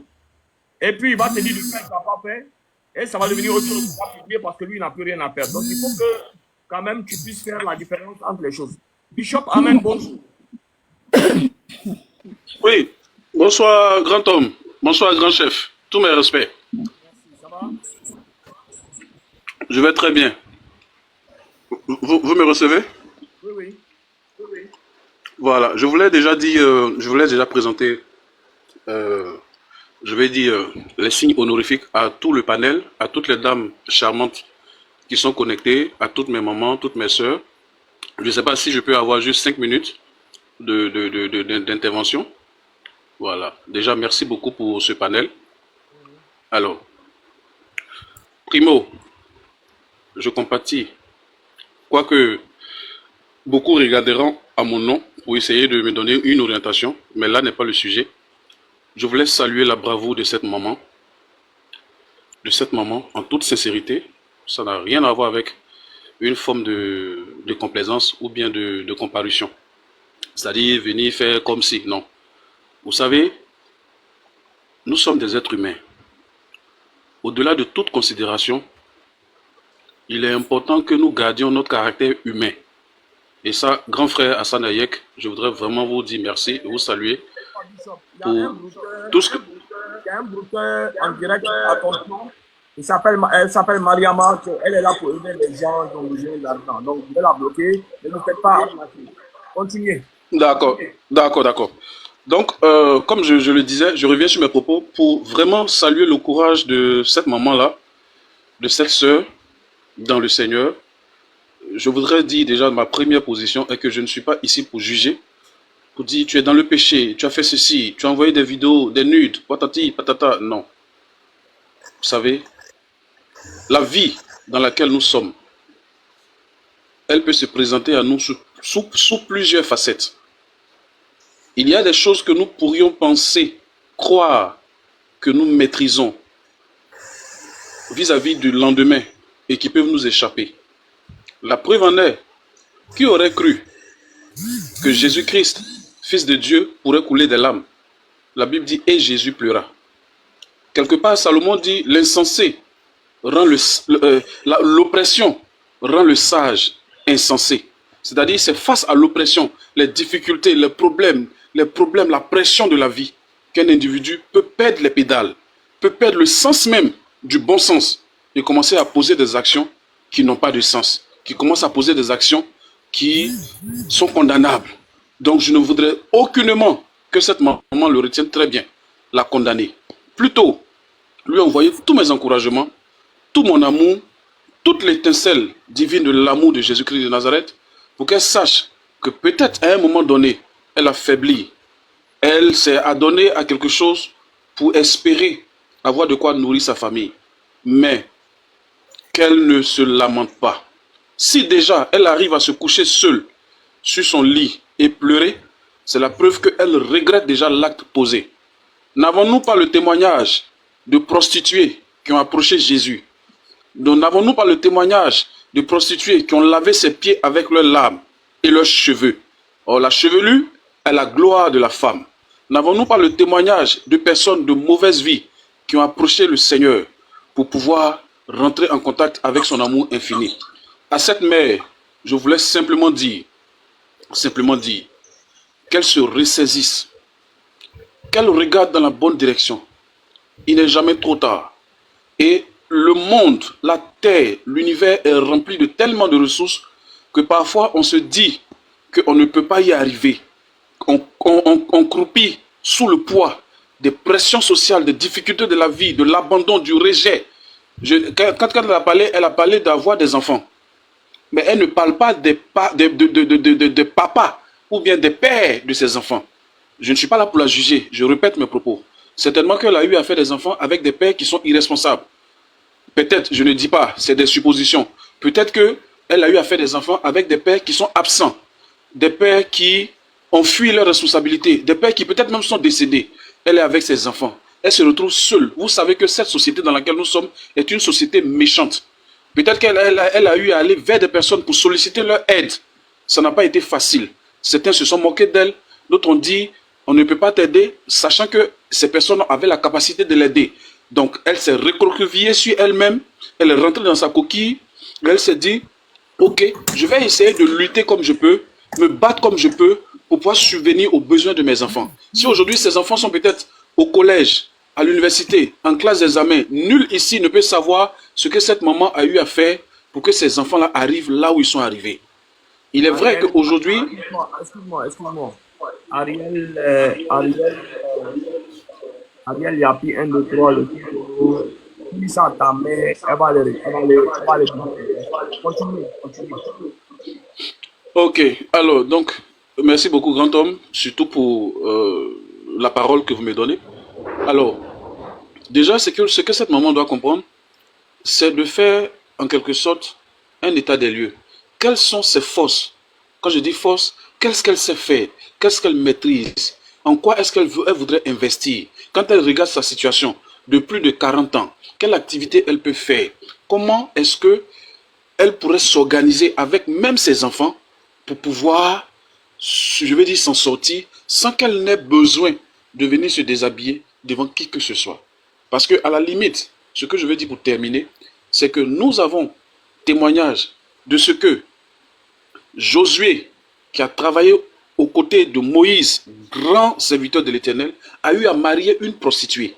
et puis il va te dire de faire, il ne va pas faire, et ça va devenir autre chose parce que lui il n'a plus rien à perdre. Donc il faut que quand même tu puisses faire la différence entre les choses. Bishop, amen, bonjour. Oui, bonsoir grand homme, bonsoir grand chef, tous mes respects. Ça va? Je vais très bien. Vous me recevez? Oui, oui. Voilà, je voulais déjà présenter, je vais dire, les signes honorifiques à tout le panel, à toutes les dames charmantes qui sont connectées, à toutes mes mamans, toutes mes sœurs. Je ne sais pas si je peux avoir juste 5 minutes d'intervention. Voilà, déjà merci beaucoup pour ce panel. Alors, primo, je compatis, quoique beaucoup regarderont à mon nom pour essayer de me donner une orientation, mais là n'est pas le sujet. Je voulais saluer la bravoure de cette maman en toute sincérité. Ça n'a rien à voir avec une forme de complaisance ou bien de comparution. C'est-à-dire venir faire comme si, non. Vous savez, nous sommes des êtres humains. Au-delà de toute considération, il est important que nous gardions notre caractère humain. Et ça, grand frère Hassan Hayek, je voudrais vraiment vous dire merci et vous saluer pour tout ce que... Il y a un brouteur en direct à ton nom. Elle s'appelle Mariama. Elle est là pour aider les gens qui ont besoin d'argent. Donc, vous devez la bloquer. Ne vous faites pas arnaquer. Continuez. D'accord. Donc, comme je le disais, je reviens sur mes propos pour vraiment saluer le courage de cette maman-là, de cette sœur dans le Seigneur. Je voudrais dire déjà, ma première position est que je ne suis pas ici pour juger, pour dire tu es dans le péché, tu as fait ceci, tu as envoyé des vidéos, des nudes, patati, patata. Non. Vous savez, la vie dans laquelle nous sommes, elle peut se présenter à nous sous plusieurs facettes. Il y a des choses que nous pourrions penser, croire que nous maîtrisons vis-à-vis du lendemain et qui peuvent nous échapper. La preuve en est, qui aurait cru que Jésus-Christ, Fils de Dieu, pourrait couler des larmes? La Bible dit « Et Jésus pleura ». Quelque part, Salomon dit « L'insensé rend l'oppression rend le sage insensé ». C'est-à-dire, c'est face à l'oppression, les difficultés, les problèmes, la pression de la vie, qu'un individu peut perdre les pédales, peut perdre le sens même du bon sens et commencer à poser des actions qui n'ont pas de sens, qui commencent à poser des actions qui sont condamnables. Donc, je ne voudrais aucunement que cette maman le retienne très bien, la condamner. Plutôt, lui envoyer tous mes encouragements tout mon amour, toute l'étincelle divine de l'amour de Jésus-Christ de Nazareth, pour qu'elle sache que peut-être à un moment donné, elle a faibli. Elle s'est adonnée à quelque chose pour espérer avoir de quoi nourrir sa famille. Mais qu'elle ne se lamente pas. Si déjà elle arrive à se coucher seule sur son lit et pleurer, c'est la preuve qu'elle regrette déjà l'acte posé. N'avons-nous pas le témoignage de prostituées qui ont approché Jésus? N'avons-nous pas le témoignage de prostituées qui ont lavé ses pieds avec leurs larmes et leurs cheveux? Or, la chevelure est la gloire de la femme. N'avons-nous pas le témoignage de personnes de mauvaise vie qui ont approché le Seigneur pour pouvoir rentrer en contact avec son amour infini? À cette mère, je voulais simplement dire qu'elle se ressaisisse, qu'elle regarde dans la bonne direction. Il n'est jamais trop tard. Et le monde, la terre, l'univers est rempli de tellement de ressources que parfois on se dit qu'on ne peut pas y arriver. On croupit sous le poids des pressions sociales, des difficultés de la vie, de l'abandon, du rejet. Quand elle a parlé d'avoir des enfants. Mais elle ne parle pas des papas ou bien des pères de ses enfants. Je ne suis pas là pour la juger, je répète mes propos. Certainement qu'elle a eu à faire des enfants avec des pères qui sont irresponsables. Peut-être, je ne dis pas, c'est des suppositions. Peut-être qu'elle a eu à faire des enfants avec des pères qui sont absents. Des pères qui ont fui leurs responsabilités. Des pères qui peut-être même sont décédés. Elle est avec ses enfants. Elle se retrouve seule. Vous savez que cette société dans laquelle nous sommes est une société méchante. Peut-être qu'elle a eu à aller vers des personnes pour solliciter leur aide. Ça n'a pas été facile. Certains se sont moqués d'elle. D'autres ont dit, on ne peut pas t'aider, sachant que ces personnes avaient la capacité de l'aider. Donc, elle s'est recroquevillée sur elle-même. Elle est rentrée dans sa coquille. Elle s'est dit, ok, je vais essayer de lutter comme je peux, me battre comme je peux, pour pouvoir subvenir aux besoins de mes enfants. Si aujourd'hui, ces enfants sont peut-être au collège, à l'université, en classe d'examen, nul ici ne peut savoir ce que cette maman a eu à faire pour que ces enfants-là arrivent là où ils sont arrivés. Il est vrai qu'aujourd'hui... Excuse-moi. Ariel, il y a pris 1, 2, 3, le qui ça ta mère, elle va les continue. Ok, alors, donc, merci beaucoup, grand homme, surtout pour la parole que vous me donnez. Alors, déjà, ce que cette maman doit comprendre, c'est de faire, en quelque sorte, un état des lieux. Quelles sont ses forces? Quand je dis force, qu'est-ce qu'elle sait faire? Qu'est-ce qu'elle maîtrise? En quoi est-ce qu'elle voudrait investir? Quand elle regarde sa situation de plus de 40 ans, quelle activité elle peut faire? Comment est-ce qu'elle pourrait s'organiser avec même ses enfants pour pouvoir, je veux dire, s'en sortir sans qu'elle n'ait besoin de venir se déshabiller devant qui que ce soit? Parce que à la limite, ce que je veux dire pour terminer, c'est que nous avons témoignage de ce que Josué, qui a travaillé aux côtés de Moïse, grand serviteur de l'Éternel, a eu à marier une prostituée.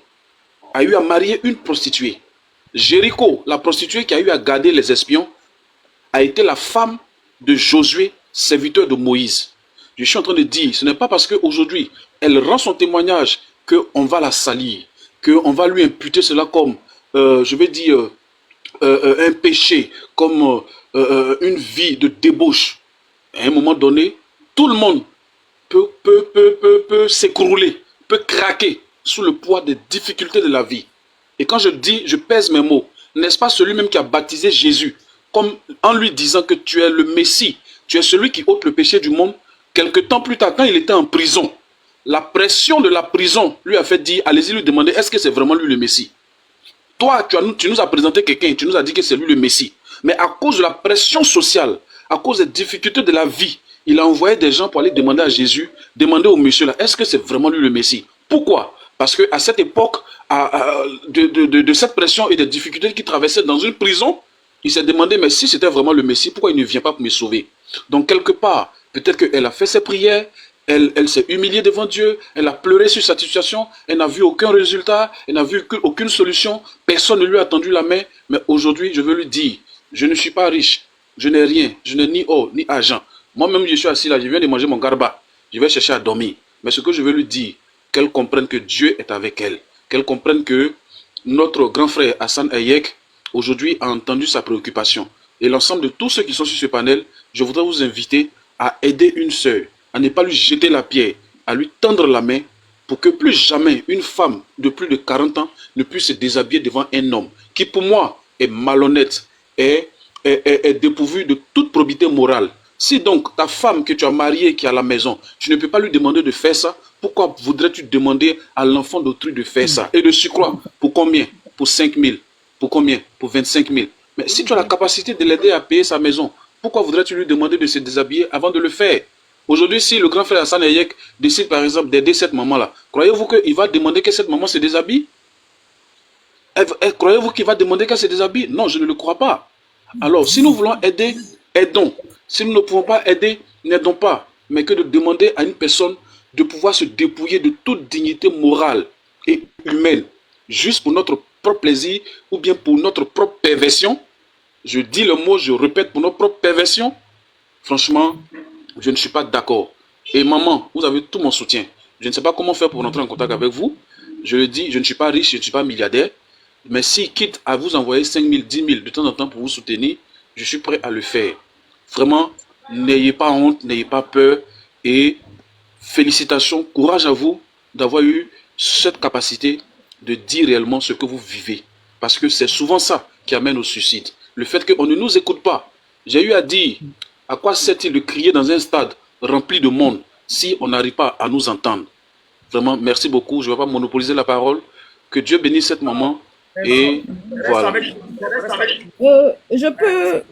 Jéricho, la prostituée qui a eu à garder les espions, a été la femme de Josué, serviteur de Moïse. Je suis en train de dire, ce n'est pas parce qu'aujourd'hui, elle rend son témoignage qu'on va la salir, qu'on va lui imputer cela comme, je vais dire, un péché, comme une vie de débauche. À un moment donné, tout le monde peut s'écrouler, peut craquer sous le poids des difficultés de la vie. Et quand je dis, je pèse mes mots, n'est-ce pas celui-même qui a baptisé Jésus, comme en lui disant que tu es le Messie, tu es celui qui ôte le péché du monde? Quelque temps plus tard, quand il était en prison, la pression de la prison lui a fait dire, allez-y lui demander, est-ce que c'est vraiment lui le Messie? Toi, tu nous as présenté quelqu'un, tu nous as dit que c'est lui le Messie. Mais à cause de la pression sociale, à cause des difficultés de la vie, il a envoyé des gens pour aller demander à Jésus, demander au monsieur là, est-ce que c'est vraiment lui le Messie? Pourquoi? Parce qu'à cette époque, de cette pression et des difficultés qu'il traversait dans une prison, il s'est demandé, mais si c'était vraiment le Messie, pourquoi il ne vient pas pour me sauver? Donc quelque part, peut-être qu'elle a fait ses prières, elle s'est humiliée devant Dieu, elle a pleuré sur sa situation, elle n'a vu aucun résultat, elle n'a vu aucune solution, personne ne lui a tendu la main, mais aujourd'hui, je veux lui dire, je ne suis pas riche, je n'ai rien, je n'ai ni or, ni argent. Moi-même, je suis assis là, je viens de manger mon garba, je vais chercher à dormir. Mais ce que je veux lui dire, qu'elle comprenne que Dieu est avec elle, qu'elle comprenne que notre grand frère Hassan Hayek aujourd'hui a entendu sa préoccupation. Et l'ensemble de tous ceux qui sont sur ce panel, je voudrais vous inviter à aider une sœur, à ne pas lui jeter la pierre, à lui tendre la main pour que plus jamais une femme de plus de 40 ans ne puisse se déshabiller devant un homme qui pour moi est malhonnête, est dépourvu de toute probité morale. Si donc ta femme que tu as mariée qui est à la maison, tu ne peux pas lui demander de faire ça, pourquoi voudrais-tu demander à l'enfant d'autrui de faire ça? Et de surcroît, pour combien? Pour 5 000. Pour combien? Pour 25 000. Mais si tu as la capacité de l'aider à payer sa maison, pourquoi voudrais-tu lui demander de se déshabiller avant de le faire? Aujourd'hui, si le grand frère Hassan Eyek décide par exemple d'aider cette maman-là, croyez-vous qu'il va demander que cette maman se déshabille? Croyez-vous qu'il va demander qu'elle se déshabille? Non, je ne le crois pas. Alors, si nous voulons aider, aidons. Si nous ne pouvons pas aider, n'aidons pas. Mais que de demander à une personne de pouvoir se dépouiller de toute dignité morale et humaine, juste pour notre propre plaisir ou bien pour notre propre perversion. Je dis le mot, je répète, pour notre propre perversion. Franchement, je ne suis pas d'accord. Et maman, vous avez tout mon soutien. Je ne sais pas comment faire pour entrer en contact avec vous. Je le dis, je ne suis pas riche, je ne suis pas milliardaire. Mais si quitte à vous envoyer 5 000, 10 000 de temps en temps pour vous soutenir, je suis prêt à le faire. Vraiment, n'ayez pas honte, n'ayez pas peur. Et félicitations, courage à vous d'avoir eu cette capacité de dire réellement ce que vous vivez. Parce que c'est souvent ça qui amène au suicide. Le fait qu'on ne nous écoute pas. J'ai eu à dire, à quoi sert-il de crier dans un stade rempli de monde si on n'arrive pas à nous entendre? Vraiment, merci beaucoup. Je ne vais pas monopoliser la parole. Que Dieu bénisse cette maman. Et voilà. Je peux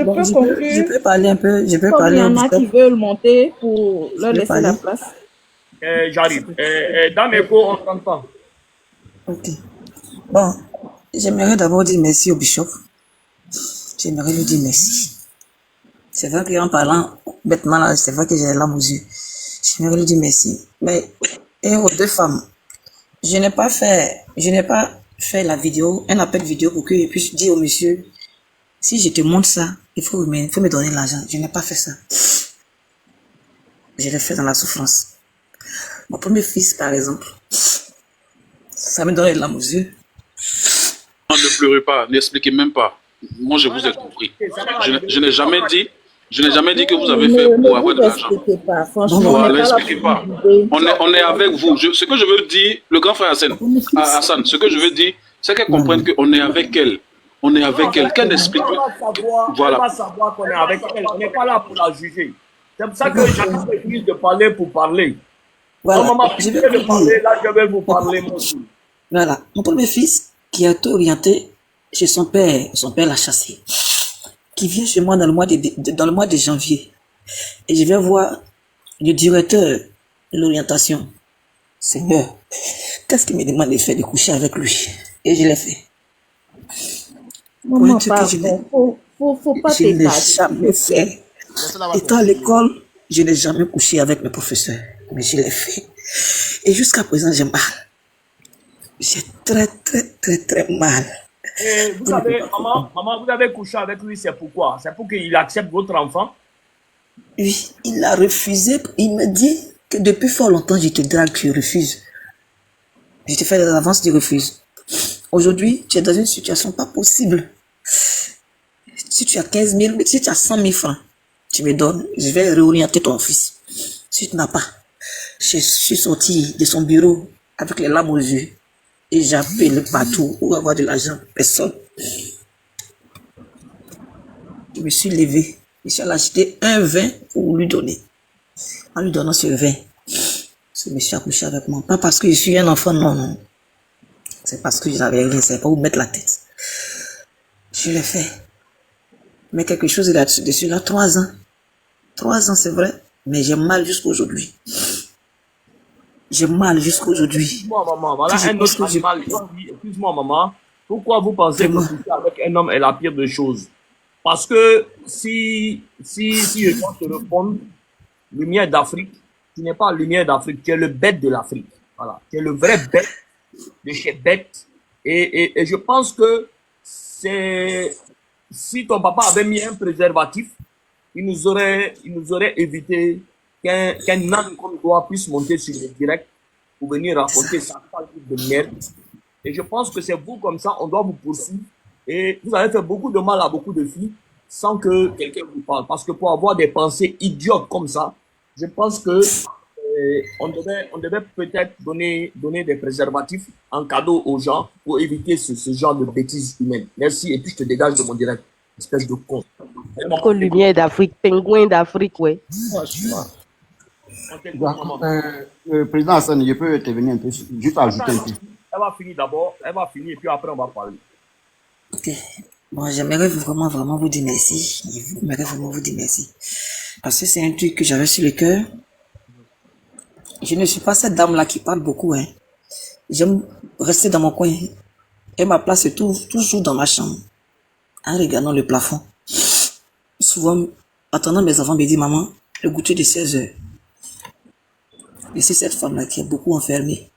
Bon, conclure. je peux parler un peu, je peux Comme il parler y un en a peu. qui veulent monter pour leur peux laisser parler? la place. J'arrive. Dans mes cours, on t'entend. Ok. Bon, j'aimerais d'abord dire merci au bishop. J'aimerais lui dire merci. C'est vrai qu'en parlant bêtement là, c'est vrai que j'ai la larmes aux yeux. J'aimerais lui dire merci. Mais, et aux deux femmes, je n'ai pas fait la vidéo, un appel vidéo pour que je puisse dire au monsieur, si je te montre ça, il faut me donner l'argent. Je n'ai pas fait ça. Je l'ai fait dans la souffrance. Mon premier fils, par exemple, ça me donne les larmes aux yeux. Non, ne pleurez pas, n'expliquez même pas. Moi, je vous ai compris. Je n'ai jamais dit, que vous avez fait Ne pour avoir de vous l'argent. expliquez pas, franchement. Voilà, on n'est pas là n'expliquez pour pas. vous juger. On est avec vous. Ce que je veux dire, le grand frère Hassan, ce que je veux dire, c'est qu'elle comprenne qu'on est avec elle. On est avec elle. Qu'elle explique. Elle va savoir qu'on est avec elle. On n'est pas là pour la juger. C'est pour ça que j'ai pris de parler pour parler. Voilà. Quand maman Je vais de vous parler, dire. là, je vais vous parler, moi aussi. Voilà. Mon premier fils, qui a été orienté chez son père l'a chassé, qui vient chez moi dans le mois de janvier. Et je vais voir le directeur de l'orientation. Seigneur, qu'est-ce qu'il me demande de faire, de coucher avec lui? Et je l'ai fait. Maman, Pour un truc que je pardon. Faut pas je n'ai t'étaler. jamais fait. Étant à l'école, je n'ai jamais couché avec mes professeurs. Mais je l'ai fait. Et jusqu'à présent, j'ai mal. J'ai très mal. Et vous savez, maman, vous avez couché avec lui, c'est pourquoi? C'est pour qu'il accepte votre enfant? Oui, il a refusé. Il me dit que depuis fort longtemps, je te drague, tu refuses. Je te fais des avances, tu refuses. Aujourd'hui, tu es dans une situation pas possible. Si tu as 15 000, si tu as 100 000 francs, tu me donnes, je vais réorienter ton fils. Si tu n'as pas, je suis sorti de son bureau avec les larmes aux yeux et j'ai appelé partout pour avoir de l'argent. Personne. Je me suis levé. Je suis allé acheter un vin pour lui donner. En lui donnant ce vin, ce monsieur a couché avec moi. Pas parce que je suis un enfant, non. C'est parce que je n'avais rien, c'est pas où mettre la tête. Je l'ai fait. Mais quelque chose est là-dessus, là, 3 ans. 3 ans, c'est vrai. Mais j'ai mal jusqu'à aujourd'hui. J'ai mal jusqu'à aujourd'hui. Excuse-moi, maman. Voilà un autre animal. Excuse-moi, maman. Pourquoi vous pensez que coucher avec un homme est la pire des choses? Parce que si les gens te répondent, lumière d'Afrique, tu n'es pas lumière d'Afrique, tu es le bête de l'Afrique. Voilà. Tu es le vrai bête de chez bête. Et je pense que si ton papa avait mis un préservatif, il nous aurait évité qu'un âne comme toi puisse monter sur le direct pour venir raconter sa partie de merde. Et je pense que c'est vous comme ça, on doit vous poursuivre Et vous avez fait beaucoup de mal à beaucoup de filles sans que quelqu'un vous parle. Parce que pour avoir des pensées idiotes comme ça, je pense que on devait peut-être donner des préservatifs en cadeau aux gens pour éviter ce genre de bêtises humaines. Merci, et puis je te dégage de mon direct, espèce de con. Con lumière d'Afrique, pingouin d'Afrique, ouais. Franchement. On t'écoute, maman. Le président Hassan, je peux intervenir un peu, juste ajouter un peu. Elle va finir d'abord, elle va finir, et puis après on va parler. Ok. Bon, j'aimerais vraiment, vraiment vous dire merci. J'aimerais vraiment vous dire merci. Parce que c'est un truc que j'avais sur le cœur. Je ne suis pas cette dame-là qui parle beaucoup, hein. J'aime rester dans mon coin. Et ma place se trouve toujours dans ma chambre. En regardant le plafond. Souvent, attendant mes enfants me disent, maman, le goûter de 16 heures. Et c'est cette femme-là qui est beaucoup enfermée.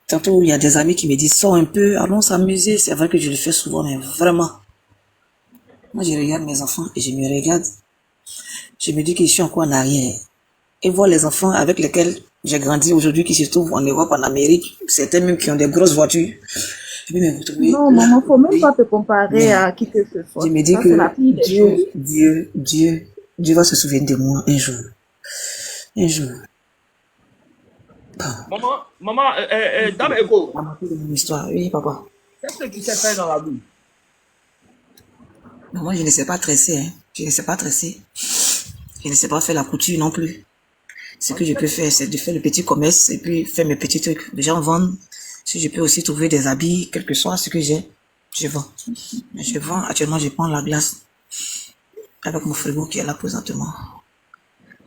Tantôt, il y a des amis qui me disent, sors un peu, allons s'amuser. C'est vrai que je le fais souvent, mais vraiment. Moi, je regarde mes enfants et je me regarde. Je me dis que je suis encore en arrière. Et voir les enfants avec lesquels j'ai grandi aujourd'hui, qui se trouvent en Europe, en Amérique, certains même qui ont des grosses voitures. Je vais me retrouver Non, là. maman, faut même Oui. pas te comparer Mais à qui que ce soit. je me dis Ça, c'est la que pire des choses. Dieu va se souvenir de moi un jour. Un jour. Maman, Dame Ego, Maman, c'est mon histoire. Oui, papa. qu'est-ce que tu sais faire dans la vie? Mais moi, je ne sais pas tresser, hein. Je ne sais pas tresser. Je ne sais pas faire la couture non plus. Ce que je peux faire, c'est de faire le petit commerce et puis faire mes petits trucs. Les gens vendent. Si je peux aussi trouver des habits, quel que soit ce que j'ai, je vends. Mais je vends, actuellement, je prends la glace avec mon frigo qui est là présentement.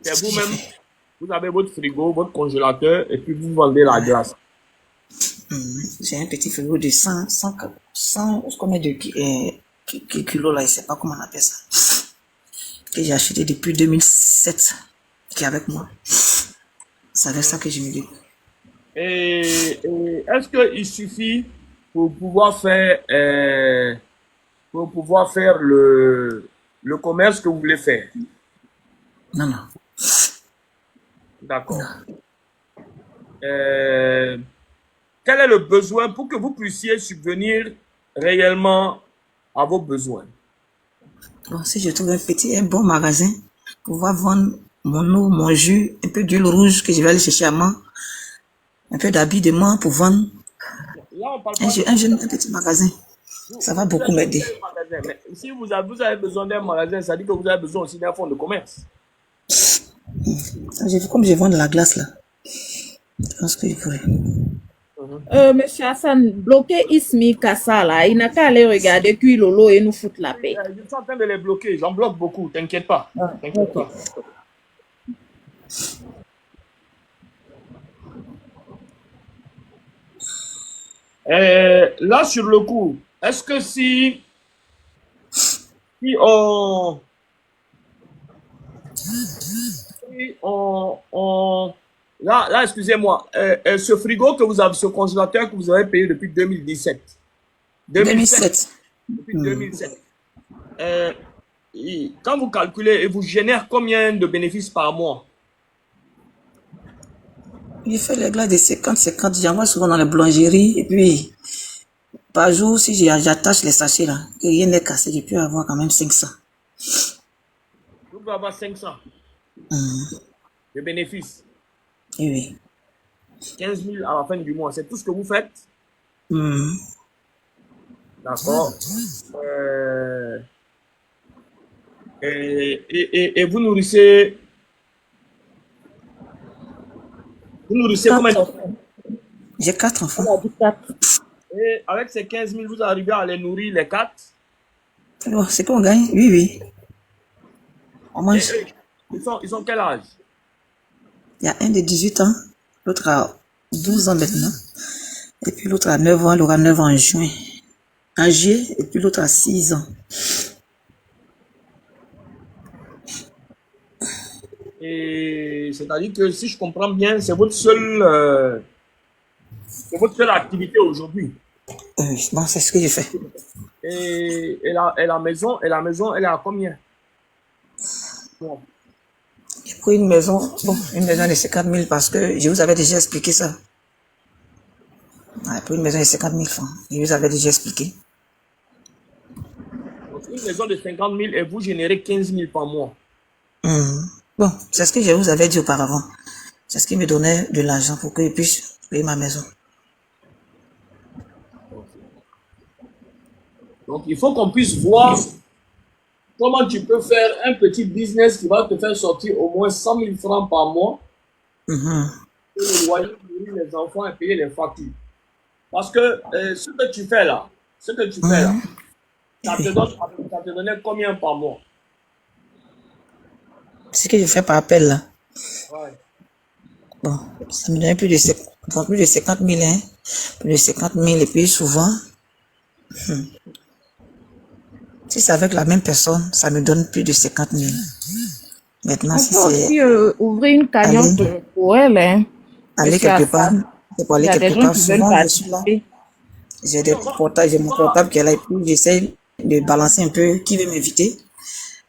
C'est ce que je vous-même, fais. vous avez votre frigo, votre congélateur, et puis vous vendez la glace. J'ai un petit frigo de 100 combien de kilos là, je sais pas comment on appelle ça. Que j'ai acheté depuis 2007, qui est avec moi. C'est avec ça que je me dis. Et est-ce qu'il suffit pour pouvoir faire, le commerce que vous voulez faire? Non, non. D'accord. Quel est le besoin pour que vous puissiez subvenir réellement à vos besoins? Bon, si je trouve un bon magasin, pour pouvoir vendre mon eau, mon jus, un peu d'huile rouge que je vais aller chercher à moi, un peu d'habits de moi pour vendre, Là, on parle un, pas de un petit magasin. Ça va beaucoup m'aider. magasin. Mais si vous avez besoin d'un magasin, ça dit que vous avez besoin aussi d'un fonds de commerce. Comme je vends de la glace là, je pense que je pourrais. Monsieur Hassan, bloquer Ismi Kassa là, il n'a qu'à aller regarder Kui Lolo et nous foutre la paix. Je suis en train de les bloquer. J'en bloque beaucoup. T'inquiète pas. T'inquiète pas. Là, sur le coup, est-ce que si on, là, excusez-moi, ce frigo que vous avez, ce congélateur que vous avez payé depuis 2017. 2007. Depuis 2007. Quand vous calculez, il vous génère combien de bénéfices par mois? Je fais les glaces de 50, j'envoie souvent dans les boulangeries, et puis, par jour, si j'attache les sachets là, que rien n'est cassé, je peux avoir quand même 500. Vous pouvez avoir 500 de bénéfices. Oui, oui. 15 000 à la fin du mois. C'est tout ce que vous faites? Mhm. D'accord. Et vous nourrissez combien Quatre de... enfants. J'ai 4 enfants. On a dit quatre. Et avec ces 15 000, vous arrivez à les nourrir les 4? Alors, c'est qu'on gagne? Oui, oui. On mange. Ils ont quel âge? Il y a un de 18 ans, l'autre a 12 ans maintenant, et puis l'autre a 9 ans, il aura 9 ans en juin. En juillet, et puis l'autre a 6 ans. Et c'est-à-dire que si je comprends bien, c'est votre seule activité aujourd'hui. Bon, c'est ce que j'ai fait. Et la maison, elle est à combien? Bon. J'ai pris une maison, une maison de 50 000 parce que je vous avais déjà expliqué ça. J'ai pris une maison de 50 000 francs, je vous avais déjà expliqué. une maison de 50 000 et vous générez 15 000 par mois. Bon, c'est ce que je vous avais dit auparavant. C'est ce qui me donnait de l'argent pour que je puisse payer ma maison. Donc, il faut qu'on puisse voir comment tu peux faire un petit business qui va te faire sortir au moins 100 000 francs par mois. Le loyer, nourrir les enfants et payer les factures. Parce que ce que tu fais là, ça te donnait combien par mois? Ce que je fais par appel là. Ouais. Bon, ça me donnait plus de 50 000, hein. Plus de 50 000 et puis souvent, si c'est avec la même personne, ça me donne plus de 50 000. Maintenant, On si peut c'est aussi ouvrir une cagnotte pour elle, hein. aller Monsieur quelque part, Hassan. c'est pour Il aller y a des quelque gens part, qui veulent souvent je suis là, participer. j'ai mon portable qui est là et puis j'essaie de balancer un peu qui veut m'inviter.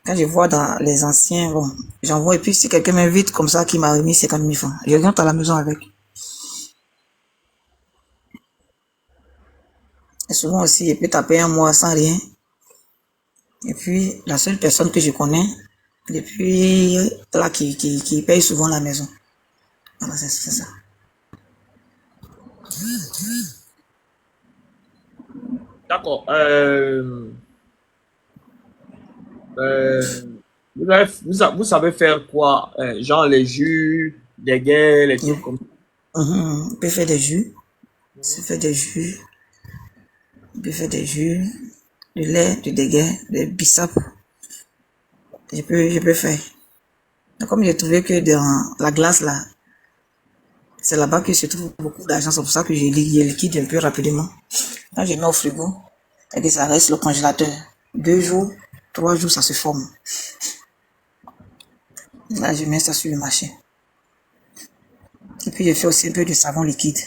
Quand je vois dans les anciens, bon, j'envoie et puis si quelqu'un m'invite comme ça qui m'a remis 50 000 francs, je rentre à la maison avec. Et souvent aussi, je peux taper un mois sans rien. Et puis, la seule personne que je connais, depuis là, qui paye souvent la maison. Voilà, c'est ça. D'accord. Vous savez faire quoi? Genre les jus, des gueules, les trucs comme ça. On peut faire des jus. On peut faire des jus. On peut faire des jus. Du lait, du déguet, des bissap. Je peux faire. Donc, comme j'ai trouvé que dans la glace là, c'est là-bas que se trouve beaucoup d'argent. C'est pour ça que je liquide un peu rapidement. Quand je mets au frigo, et que ça reste le congélateur. 2 jours, 3 jours, ça se forme. Là, je mets ça sur le marché. Et puis, je fais aussi un peu de savon liquide.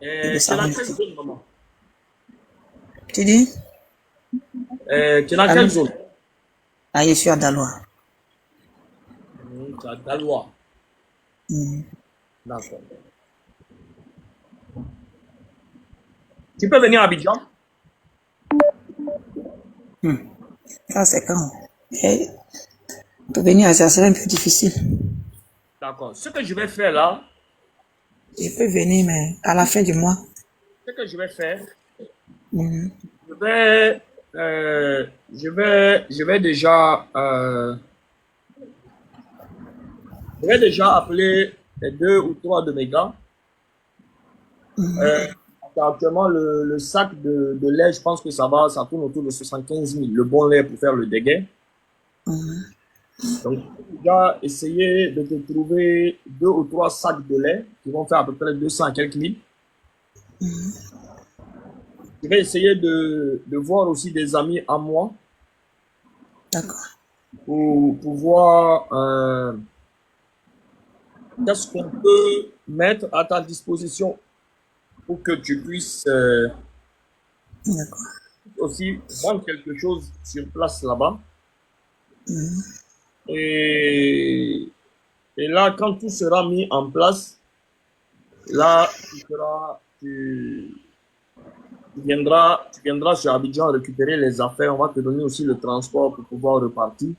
Tu es dans quelle zone, maman? Tu dis? Tu es dans quelle zone? Ah, je suis à Daloa. Tu es à Daloa. D'accord. Tu peux venir à Abidjan? Ça, c'est quand? Pour venir, ça serait un peu difficile. D'accord. Ce que je vais faire là, Je peux venir, mais à la fin du mois. ce que je vais faire, Mhm. je vais déjà appeler les 2 ou 3 de mes gars. Actuellement, le sac de lait, je pense que ça tourne autour de 75 000. Le bon lait pour faire le déguet. Donc, déjà essayer de te trouver 2 ou 3 sacs de lait qui vont faire à peu près 200 et quelques mille. Je vais essayer de voir aussi des amis à moi. D'accord. Pour pouvoir qu'est-ce qu'on peut mettre à ta disposition pour que tu puisses D'accord. aussi vendre quelque chose sur place là-bas. Et là, quand tout sera mis en place, là, tu viendras sur Abidjan récupérer les affaires. On va te donner aussi le transport pour pouvoir repartir.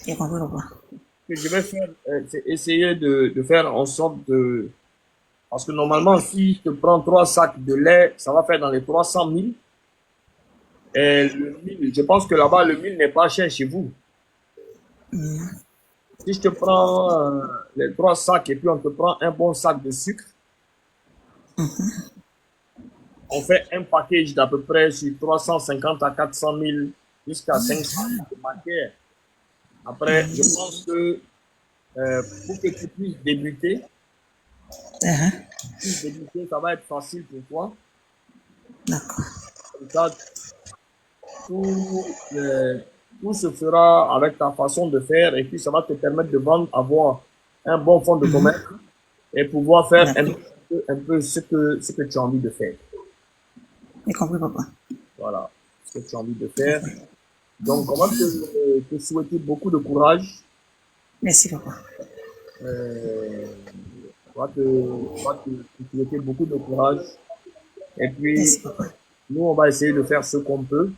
J'ai compris ou pas? Ce que je vais faire, c'est essayer de faire en sorte de... Parce que normalement, si je te prends 3 sacs de lait, ça va faire dans les 300 000. Et le 1000, je pense que là-bas, le 1000 n'est pas cher chez vous. Si je te prends les 3 sacs et puis on te prend un bon sac de sucre, on fait un package d'à peu près sur 350 à 400 000 jusqu'à 500 000 de matière. Après, je pense que pour que tu puisses débuter, ça va être facile pour toi. D'accord. Comme ça, tout se fera avec ta façon de faire et puis ça va te permettre de vendre, avoir un bon fonds de commerce et pouvoir faire un peu ce que tu as envie de faire. J'ai compris, papa. Voilà, ce que tu as envie de faire. Donc, on va te souhaiter beaucoup de courage. Merci, papa. On va te souhaiter beaucoup de courage. Et puis, Merci, papa. Nous, on va essayer de faire ce qu'on peut.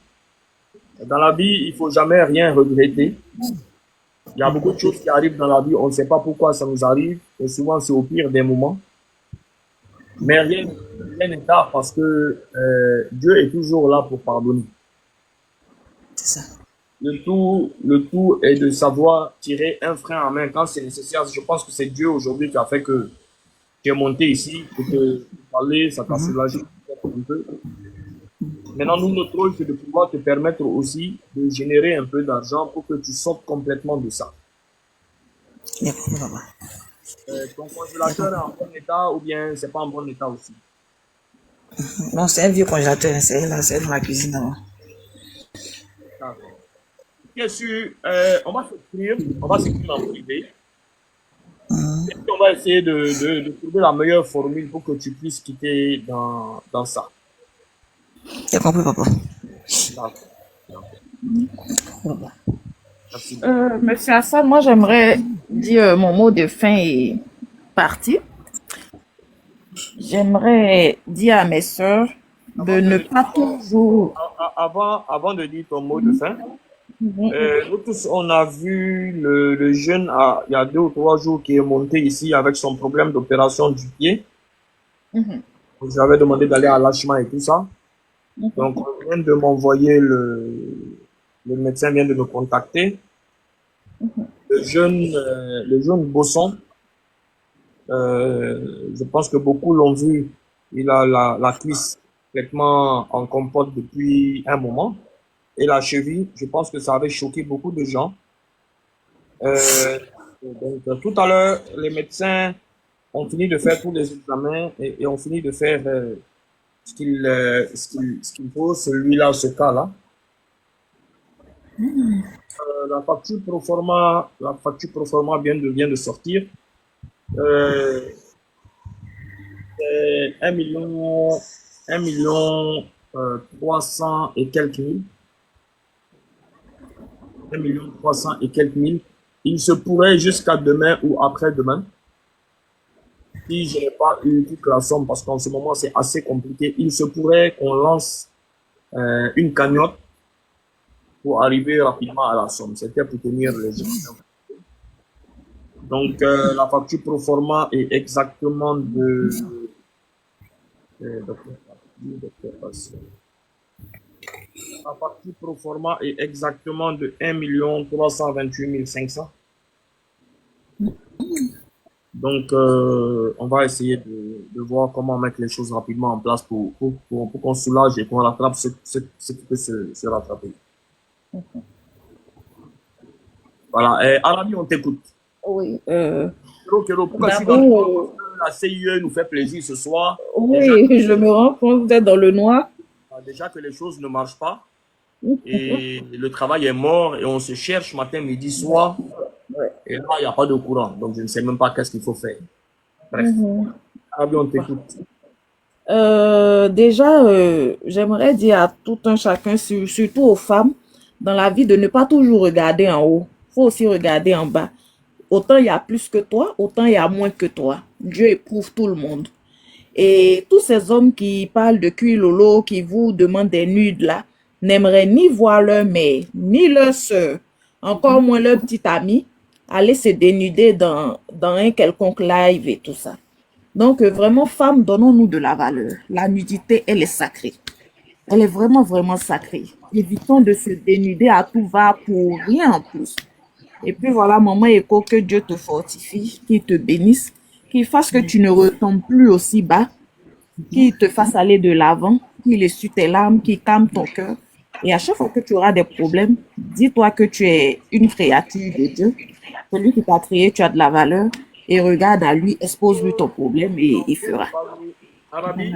Dans la vie, il faut jamais rien regretter. Il y a beaucoup de choses qui arrivent dans la vie, on ne sait pas pourquoi ça nous arrive, et souvent c'est au pire des moments. Mais rien n'est tard parce que Dieu est toujours là pour pardonner. C'est ça. Le tout est de savoir tirer un frein en main quand c'est nécessaire. Je pense que c'est Dieu aujourd'hui qui a fait que tu es monté ici pour te parler, ça t'a soulagé un peu. Maintenant, nous, notre rôle, c'est de pouvoir te permettre aussi de générer un peu d'argent pour que tu sortes complètement de ça. Il y a pas de papa. Ton congélateur est en bon état ou bien c'est pas en bon état aussi? Non, c'est un vieux congélateur, hein, c'est là, c'est dans la cuisine là-bas. D'accord. Bien sûr, on va s'écrire en privé. Et puis on va essayer de trouver la meilleure formule pour que tu puisses quitter dans ça. J'ai compris, papa. D'accord. Papa. Merci. Monsieur Hassan, moi j'aimerais dire mon mot de fin et partir. J'aimerais dire à mes sœurs de ne pas toujours... Avant de dire ton mot de fin, nous tous, on a vu le jeune il y a 2 ou 3 jours qui est monté ici avec son problème d'opération du pied. J'avais demandé d'aller à Lachement et tout ça. Donc, on vient de m'envoyer le médecin vient de me contacter. Le jeune Bosson, je pense que beaucoup l'ont vu. Il a la cuisse complètement en compote depuis un moment. Et la cheville, je pense que ça avait choqué beaucoup de gens. Donc, tout à l'heure, les médecins ont fini de faire tous les examens et ont fini de faire ce qu'il faut, celui-là, ce cas-là. La facture pro forma vient de sortir. C'est 1 million 300 et quelques mille. 1 million 300 et quelques mille. Il se pourrait jusqu'à demain ou après-demain, si je n'ai pas eu toute la somme, parce qu'en ce moment c'est assez compliqué, il se pourrait qu'on lance une cagnotte pour arriver rapidement à la somme. C'était pour tenir les gens. Donc la facture pro forma est exactement de... La facture pro forma est exactement de 1 328 500. Donc, on va essayer de voir comment mettre les choses rapidement en place pour qu'on soulage et qu'on rattrape ce qui peut se rattraper. Voilà. Et Arabi, on t'écoute. Oui. Kero, pourquoi si la CIE nous fait plaisir ce soir? Oui, je me rends compte d'être dans le noir. Déjà que les choses ne marchent pas et le travail est mort et on se cherche matin, midi, soir. Et là, il n'y a pas de courant. Donc, je ne sais même pas qu'est-ce qu'il faut faire. Bref. Arabi, on t'écoute. Déjà, j'aimerais dire à tout un chacun, surtout aux femmes, dans la vie, de ne pas toujours regarder en haut. Il faut aussi regarder en bas. Autant il y a plus que toi, autant il y a moins que toi. Dieu éprouve tout le monde. Et tous ces hommes qui parlent de cul lolo, qui vous demandent des nudes là, n'aimeraient ni voir leur mère, ni leur sœur, encore moins leur petite amie, aller se dénuder dans un quelconque live et tout ça. Donc, vraiment, femmes, donnons-nous de la valeur. La nudité, elle est sacrée. Elle est vraiment, vraiment sacrée. Évitons de se dénuder à tout va pour rien en plus. Et puis voilà, maman Echo, que Dieu te fortifie, qu'il te bénisse, qu'il fasse que tu ne retombes plus aussi bas, qu'il te fasse aller de l'avant, qu'il essuie tes larmes, qu'il calme ton cœur. Et à chaque fois que tu auras des problèmes, dis-toi que tu es une créature de Dieu. Celui qui t'a créé, tu as de la valeur. Et regarde à lui, expose-lui ton problème et il fera. Arabi,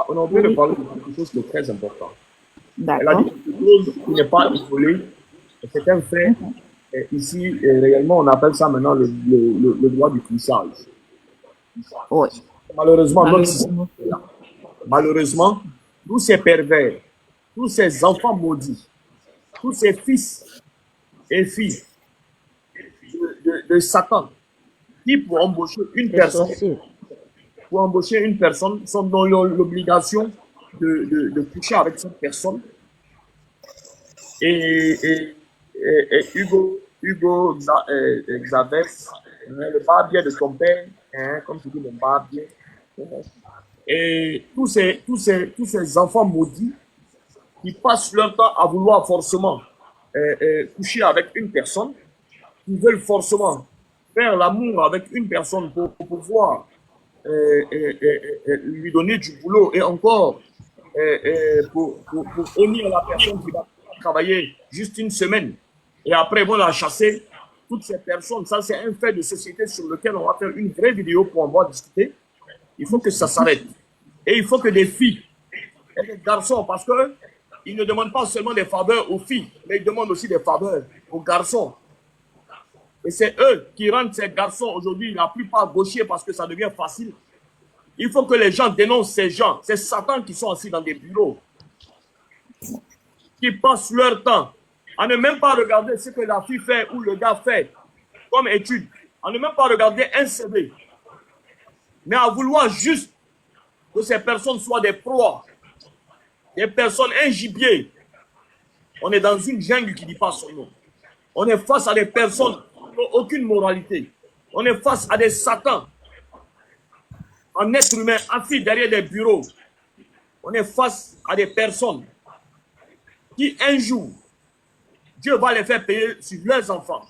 on a oublié de parler de quelque chose de très important. Elle a D'accord. dit quelque chose qui n'est pas isolé. C'est un fait. Et ici, réellement, on appelle ça maintenant le droit du clichage. Oui. Malheureusement, notre système est là. Malheureusement, tous ces pervers, tous ces enfants maudits, tous ces fils et filles de Satan, qui pour embaucher une Les personne, sorciers. sont dans l'obligation de coucher avec cette personne. Et, et, et Hugo Xavier, le barbier de ton père, hein, comme tu dis, le barbier. Et tous ces enfants maudits qui passent leur temps à vouloir forcément coucher avec une personne, qui veulent forcément faire l'amour avec une personne pour pouvoir lui donner du boulot et encore pour unir la personne qui va travailler juste une semaine et après ils vont la chasser. Toutes ces personnes, ça c'est un fait de société sur lequel on va faire une vraie vidéo pour en voir discuter. Il faut que ça s'arrête. Et il faut que des filles et des garçons, parce que ils ne demandent pas seulement des faveurs aux filles, mais ils demandent aussi des faveurs aux garçons. Et c'est eux qui rendent ces garçons aujourd'hui la plupart gauchers parce que ça devient facile. Il faut que les gens dénoncent ces gens, ces satans qui sont assis dans des bureaux, qui passent leur temps à ne même pas regarder ce que la fille fait ou le gars fait comme étude, à ne même pas regarder un CV, mais à vouloir juste que ces personnes soient des proies, des personnes, un gibier. On est dans une jungle qui ne dit pas son nom. On est face à des personnes qui n'ont aucune moralité. On est face à des satans, en être humain, assis derrière des bureaux. On est face à des personnes qui, un jour, Dieu va les faire payer sur leurs enfants.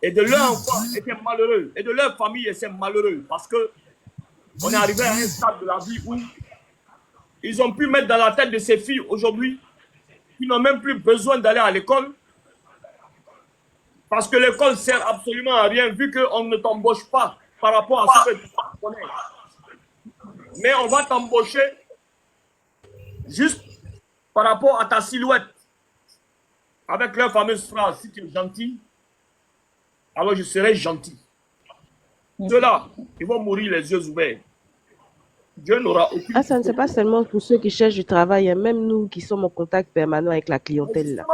Et de leurs enfants étaient malheureux. Et de leur famille étaient malheureux. Parce que on est arrivé à un stade de la vie où ils ont pu mettre dans la tête de ces filles aujourd'hui qui n'ont même plus besoin d'aller à l'école. Parce que l'école sert absolument à rien vu qu'on ne t'embauche pas par rapport à ce que tu connais. Mais on va t'embaucher juste par rapport à ta silhouette. Avec leur fameuse phrase, si tu es gentil, alors je serai gentil. Ceux-là, ils vont mourir les yeux ouverts. Dieu n'aura aucune... Ah, ça ne c'est pas seulement pour ceux qui cherchent du travail, hein, même nous qui sommes en contact permanent avec la clientèle. Là.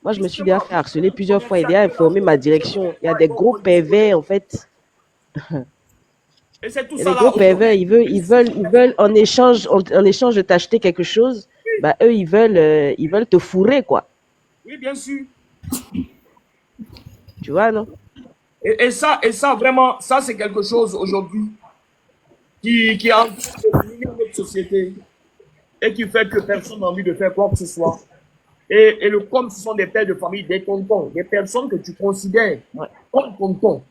Moi, je me suis déjà fait harceler plusieurs fois et déjà informé ma direction. Il y a des gros pervers, en fait. Et c'est tout Il y ça a des là. gros pervers, ils veulent en échange de t'acheter quelque chose, bah, eux, ils veulent te fourrer, quoi. Oui, bien sûr. Tu vois, non? Et ça, vraiment, ça, c'est quelque chose aujourd'hui qui est en train de dominer notre société et qui fait que personne n'a envie de faire quoi que ce soit. Et comme ce sont des pères de famille, des tontons, des personnes que tu considères comme tontons.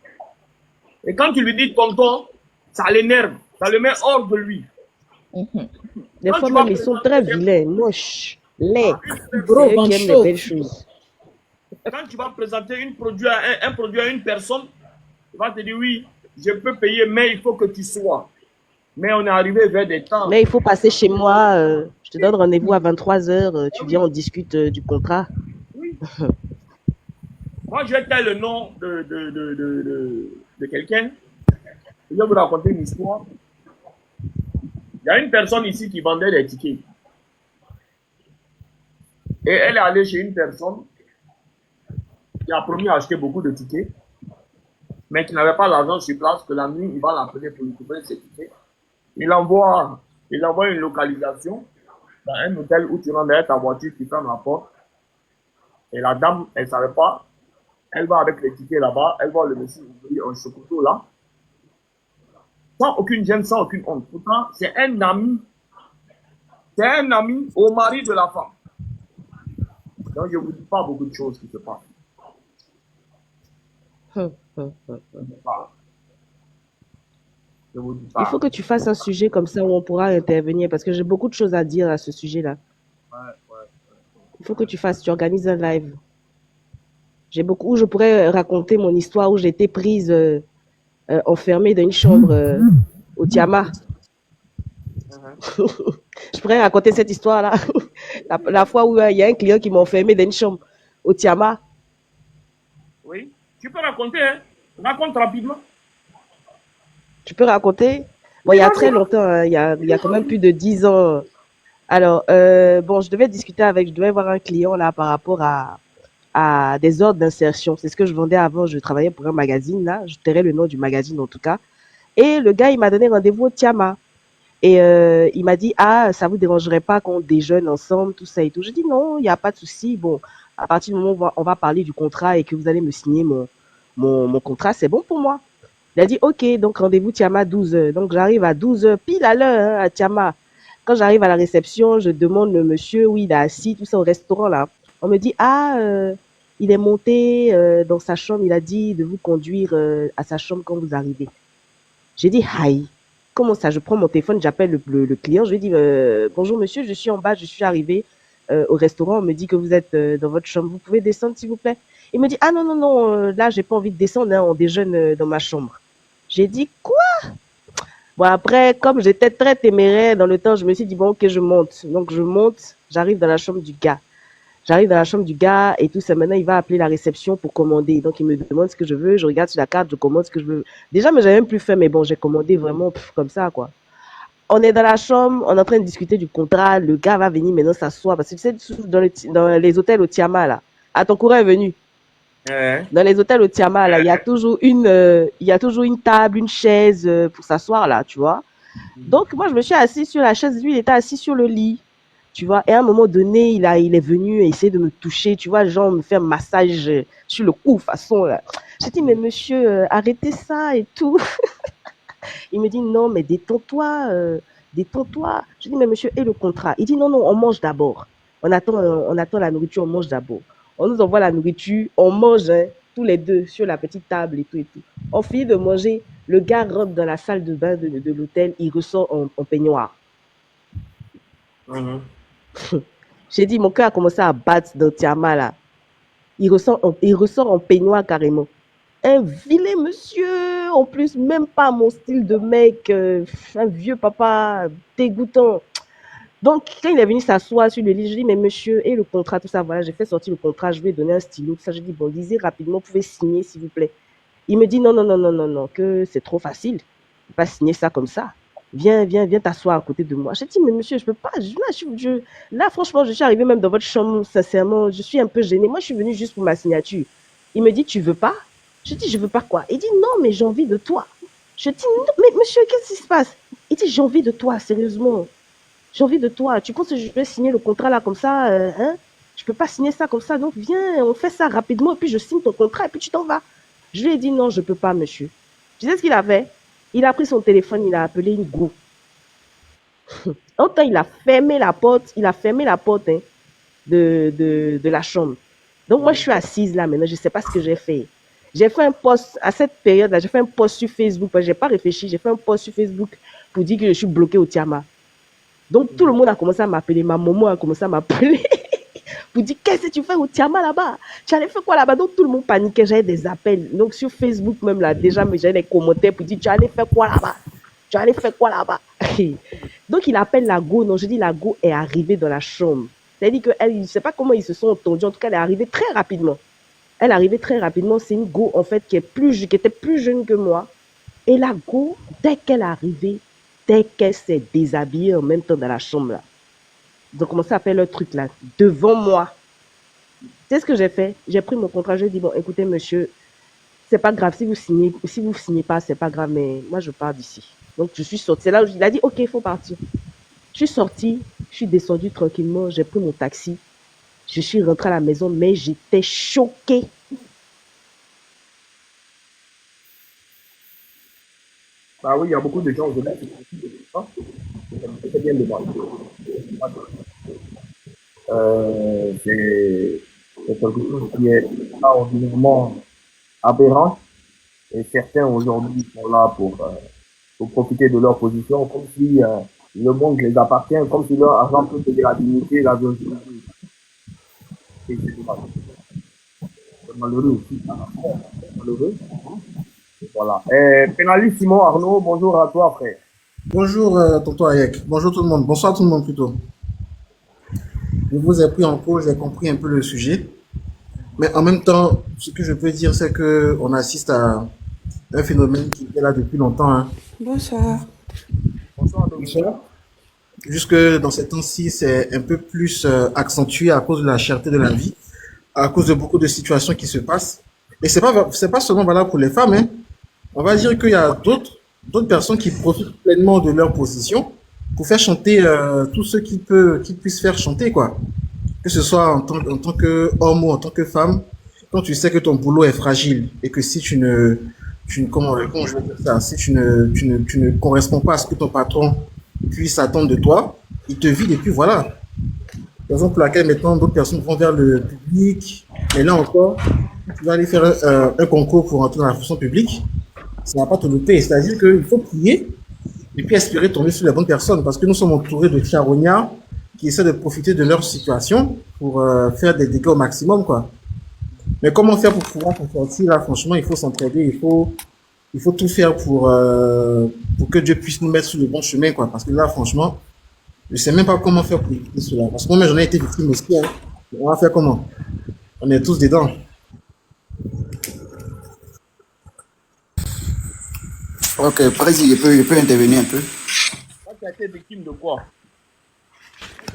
Et quand tu lui dis tonton, ça l'énerve, ça le met hors de lui. Des fois même, ils sont très vilains, moches, laids. Gros, C'est eux qui aiment les belles choses. Quand tu vas présenter un produit à une personne, il va te dire oui, je peux payer, mais il faut que tu sois. Mais on est arrivé vers des temps. Mais il faut passer chez moi, je te donne rendez-vous à 23h, tu viens, on discute du contrat. Oui. Moi, je vais taire le nom de quelqu'un. Je vais vous raconter une histoire. Il y a une personne ici qui vendait des tickets. Et elle est allée chez une personne qui a promis d'acheter beaucoup de tickets, mais qui n'avait pas l'argent sur place, que la nuit, il va l'appeler pour lui couvrir ses tickets. Il envoie une localisation dans un hôtel où tu rentres derrière ta voiture, tu fermes la porte. Et la dame, elle ne savait pas. Elle va avec les tickets là-bas, elle voit le monsieur ouvrir un chocoto là. Sans aucune gêne, sans aucune honte. Pourtant, c'est un ami au mari de la femme. Donc, je ne vous dis pas beaucoup de choses qui se passent. Il faut que tu fasses un sujet comme ça où on pourra intervenir parce que j'ai beaucoup de choses à dire à ce sujet-là. Il faut que tu organises un live. J'ai beaucoup où je pourrais raconter mon histoire où j'ai été prise enfermée dans une chambre au Tiama. Je pourrais raconter cette histoire-là. la fois où il y a un client qui m'a enfermé dans une chambre au Tiama. Oui, tu peux raconter, hein? Raconte rapidement. Tu peux raconter? Bon, il y a très longtemps, hein, il y a quand même plus de 10 ans. Alors, bon, je devais voir un client là par rapport à des ordres d'insertion. C'est ce que je vendais avant. Je travaillais pour un magazine là. Je tairai le nom du magazine en tout cas. Et le gars, il m'a donné rendez-vous au Tiama. Et il m'a dit, ah, ça vous dérangerait pas qu'on déjeune ensemble, tout ça et tout. Je dis, non, il n'y a pas de souci. Bon, à partir du moment où on va parler du contrat et que vous allez me signer mon contrat, c'est bon pour moi. Il a dit, OK, donc rendez-vous Tiama 12h. Donc j'arrive à 12h, pile à l'heure, hein, à Tiama. Quand j'arrive à la réception, je demande le monsieur où il est assis, tout ça au restaurant là. On me dit, ah, il est monté dans sa chambre, il a dit de vous conduire à sa chambre quand vous arrivez. J'ai dit, aïe, comment ça? Je prends mon téléphone, j'appelle le client, je lui dis, bonjour monsieur, je suis en bas, je suis arrivé au restaurant, on me dit que vous êtes dans votre chambre, vous pouvez descendre s'il vous plaît? Il me dit, ah non, non, non, là, j'ai pas envie de descendre, hein, on déjeune dans ma chambre. J'ai dit, quoi? Bon, après, comme j'étais très téméraire dans le temps, je me suis dit, bon, ok, je monte. Donc, je monte, j'arrive dans la chambre du gars. J'arrive dans la chambre du gars et tout ça. Maintenant, il va appeler la réception pour commander. Donc, il me demande ce que je veux. Je regarde sur la carte, je commande ce que je veux. Déjà, mais j'avais même plus fait, mais bon, j'ai commandé vraiment comme ça, quoi. On est dans la chambre, on est en train de discuter du contrat. Le gars va venir maintenant s'asseoir. Parce que tu sais, dans les hôtels au Tiama, là. Ah, ton courant est venu. Dans les hôtels au Tiama, là, il y a toujours une table, une chaise pour s'asseoir, là, tu vois. Donc, moi, je me suis assise sur la chaise. Lui, il était assis sur le lit. Tu vois, et à un moment donné, il est venu essayer de me toucher, tu vois, genre me faire un massage sur le cou, façon, là. J'ai dit, mais monsieur, arrêtez ça et tout. Il me dit, non, mais détends-toi, détends-toi. Je dis, mais monsieur, et le contrat? Il dit, non, non, on mange d'abord. On attend la nourriture, on mange d'abord. On nous envoie la nourriture, on mange, hein, tous les deux sur la petite table et tout et tout. On finit de manger, le gars rentre dans la salle de bain de l'hôtel, il ressort en peignoir. J'ai dit, mon cœur a commencé à battre dans Tiama, là. Il ressort en peignoir carrément. Un vilain monsieur, en plus, même pas mon style de mec, un vieux papa dégoûtant. Donc, quand il est venu s'asseoir sur le lit, je dis, mais monsieur, et le contrat, tout ça, voilà, j'ai fait sortir le contrat, je lui ai donné un stylo, tout ça. Je dis, bon, lisez rapidement, vous pouvez signer, s'il vous plaît. Il me dit, non, non, non, non, non, non, que c'est trop facile. Je ne peux pas signer ça comme ça. Viens t'asseoir à côté de moi. J'ai dit, mais monsieur, je peux pas. Là, franchement, je suis arrivée même dans votre chambre, sincèrement, je suis un peu gênée. Moi, je suis venue juste pour ma signature. Il me dit, tu veux pas? Je dis, je veux pas quoi? Il dit, non, mais j'ai envie de toi. Je dis, non, mais monsieur, qu'est-ce qui se passe? Il dit, j'ai envie de toi, sérieusement. J'ai envie de toi. Tu penses que je vais signer le contrat là comme ça, hein? Je peux pas signer ça comme ça. Donc, viens, on fait ça rapidement, et puis je signe ton contrat, et puis tu t'en vas. Je lui ai dit, non, je peux pas, monsieur. Tu sais ce qu'il a fait? Il a pris son téléphone, il a appelé une go. En temps, il a fermé la porte, hein, de la chambre. Donc, moi, je suis assise là maintenant, je sais pas ce que j'ai fait. J'ai fait un post, à cette période-là, j'ai fait un post sur Facebook, j'ai pas réfléchi, j'ai fait un post sur Facebook pour dire que je suis bloquée au Tiama. Donc, tout le monde a commencé à m'appeler, ma maman a commencé à m'appeler pour dire, qu'est-ce que tu fais au Tiama là-bas? Tu allais faire quoi là-bas? Donc, tout le monde paniquait, j'avais des appels. Donc, sur Facebook même là, déjà, j'avais des commentaires pour dire, tu allais faire quoi là-bas? Tu allais faire quoi là-bas? Donc, il appelle la go. Non, je dis, la go est arrivée dans la chambre. C'est-à-dire qu'elle, je ne sais pas comment ils se sont entendus. En tout cas, elle est arrivée très rapidement. Elle est arrivée très rapidement. C'est une go, en fait, qui était plus jeune que moi. Et la go, dès qu'elle est arrivée, dès qu'elle s'est déshabillée en même temps dans la chambre, là, ils ont commencé à faire leur truc, là, devant moi. C'est ce que j'ai fait. J'ai pris mon contrat. Je lui ai dit, bon, écoutez, monsieur, c'est pas grave. Si vous signez pas, c'est pas grave, mais moi, je pars d'ici. Donc, je suis sortie. C'est là où il a dit, OK, il faut partir. Je suis sortie, je suis descendue tranquillement, j'ai pris mon taxi. Je suis rentrée à la maison, mais j'étais choquée. Bah oui, il y a beaucoup de gens aujourd'hui qui font ça. C'est bien dommage. C'est quelque chose qui est extraordinairement aberrant. Et certains aujourd'hui sont là pour profiter de leur position, comme si le monde les appartient, comme si leur argent peut payer la dignité, la virginité. Et c'est dommage. C'est malheureux aussi. C'est malheureux. Et voilà. Pénaliste Simon Arnaud, bonjour à toi, frère. Bonjour, tonton Hayek. Bonjour tout le monde. Bonsoir tout le monde plutôt. Je vous ai pris en cours, j'ai compris un peu le sujet. Mais en même temps, ce que je peux dire, c'est qu'on assiste à un phénomène qui est là depuis longtemps. Hein. Bonsoir. Bonsoir. Jusque dans ces temps-ci, c'est un peu plus accentué à cause de la cherté de la vie, à cause de beaucoup de situations qui se passent. Et c'est pas seulement valable pour les femmes. Hein. On va dire qu'il y a d'autres personnes qui profitent pleinement de leur position pour faire chanter tous ceux qui puissent faire chanter, quoi. Que ce soit en tant qu'homme ou en tant que femme, quand tu sais que ton boulot est fragile et que si comment je vais dire ça, si tu ne corresponds pas à ce que ton patron puisse attendre de toi, il te vide et puis voilà. Raison pour laquelle maintenant d'autres personnes vont vers le public. Et là encore, tu vas aller faire un concours pour entrer dans la fonction publique, ça ne va pas te louper. C'est-à-dire qu'il faut prier et puis espérer tomber sur les bonnes personnes parce que nous sommes entourés de charognards qui essaient de profiter de leur situation pour faire des dégâts au maximum, quoi. Mais comment faire pour pouvoir s'en sortir là? Franchement, il faut s'entraider, il faut tout faire pour que Dieu puisse nous mettre sur le bon chemin, quoi. Parce que là, franchement, je sais même pas comment faire pour éviter cela. Parce que moi, j'en ai été victime aussi, hein. On va faire comment? On est tous dedans. Ok, Président, je peux intervenir un peu. Toi, tu as été victime de quoi?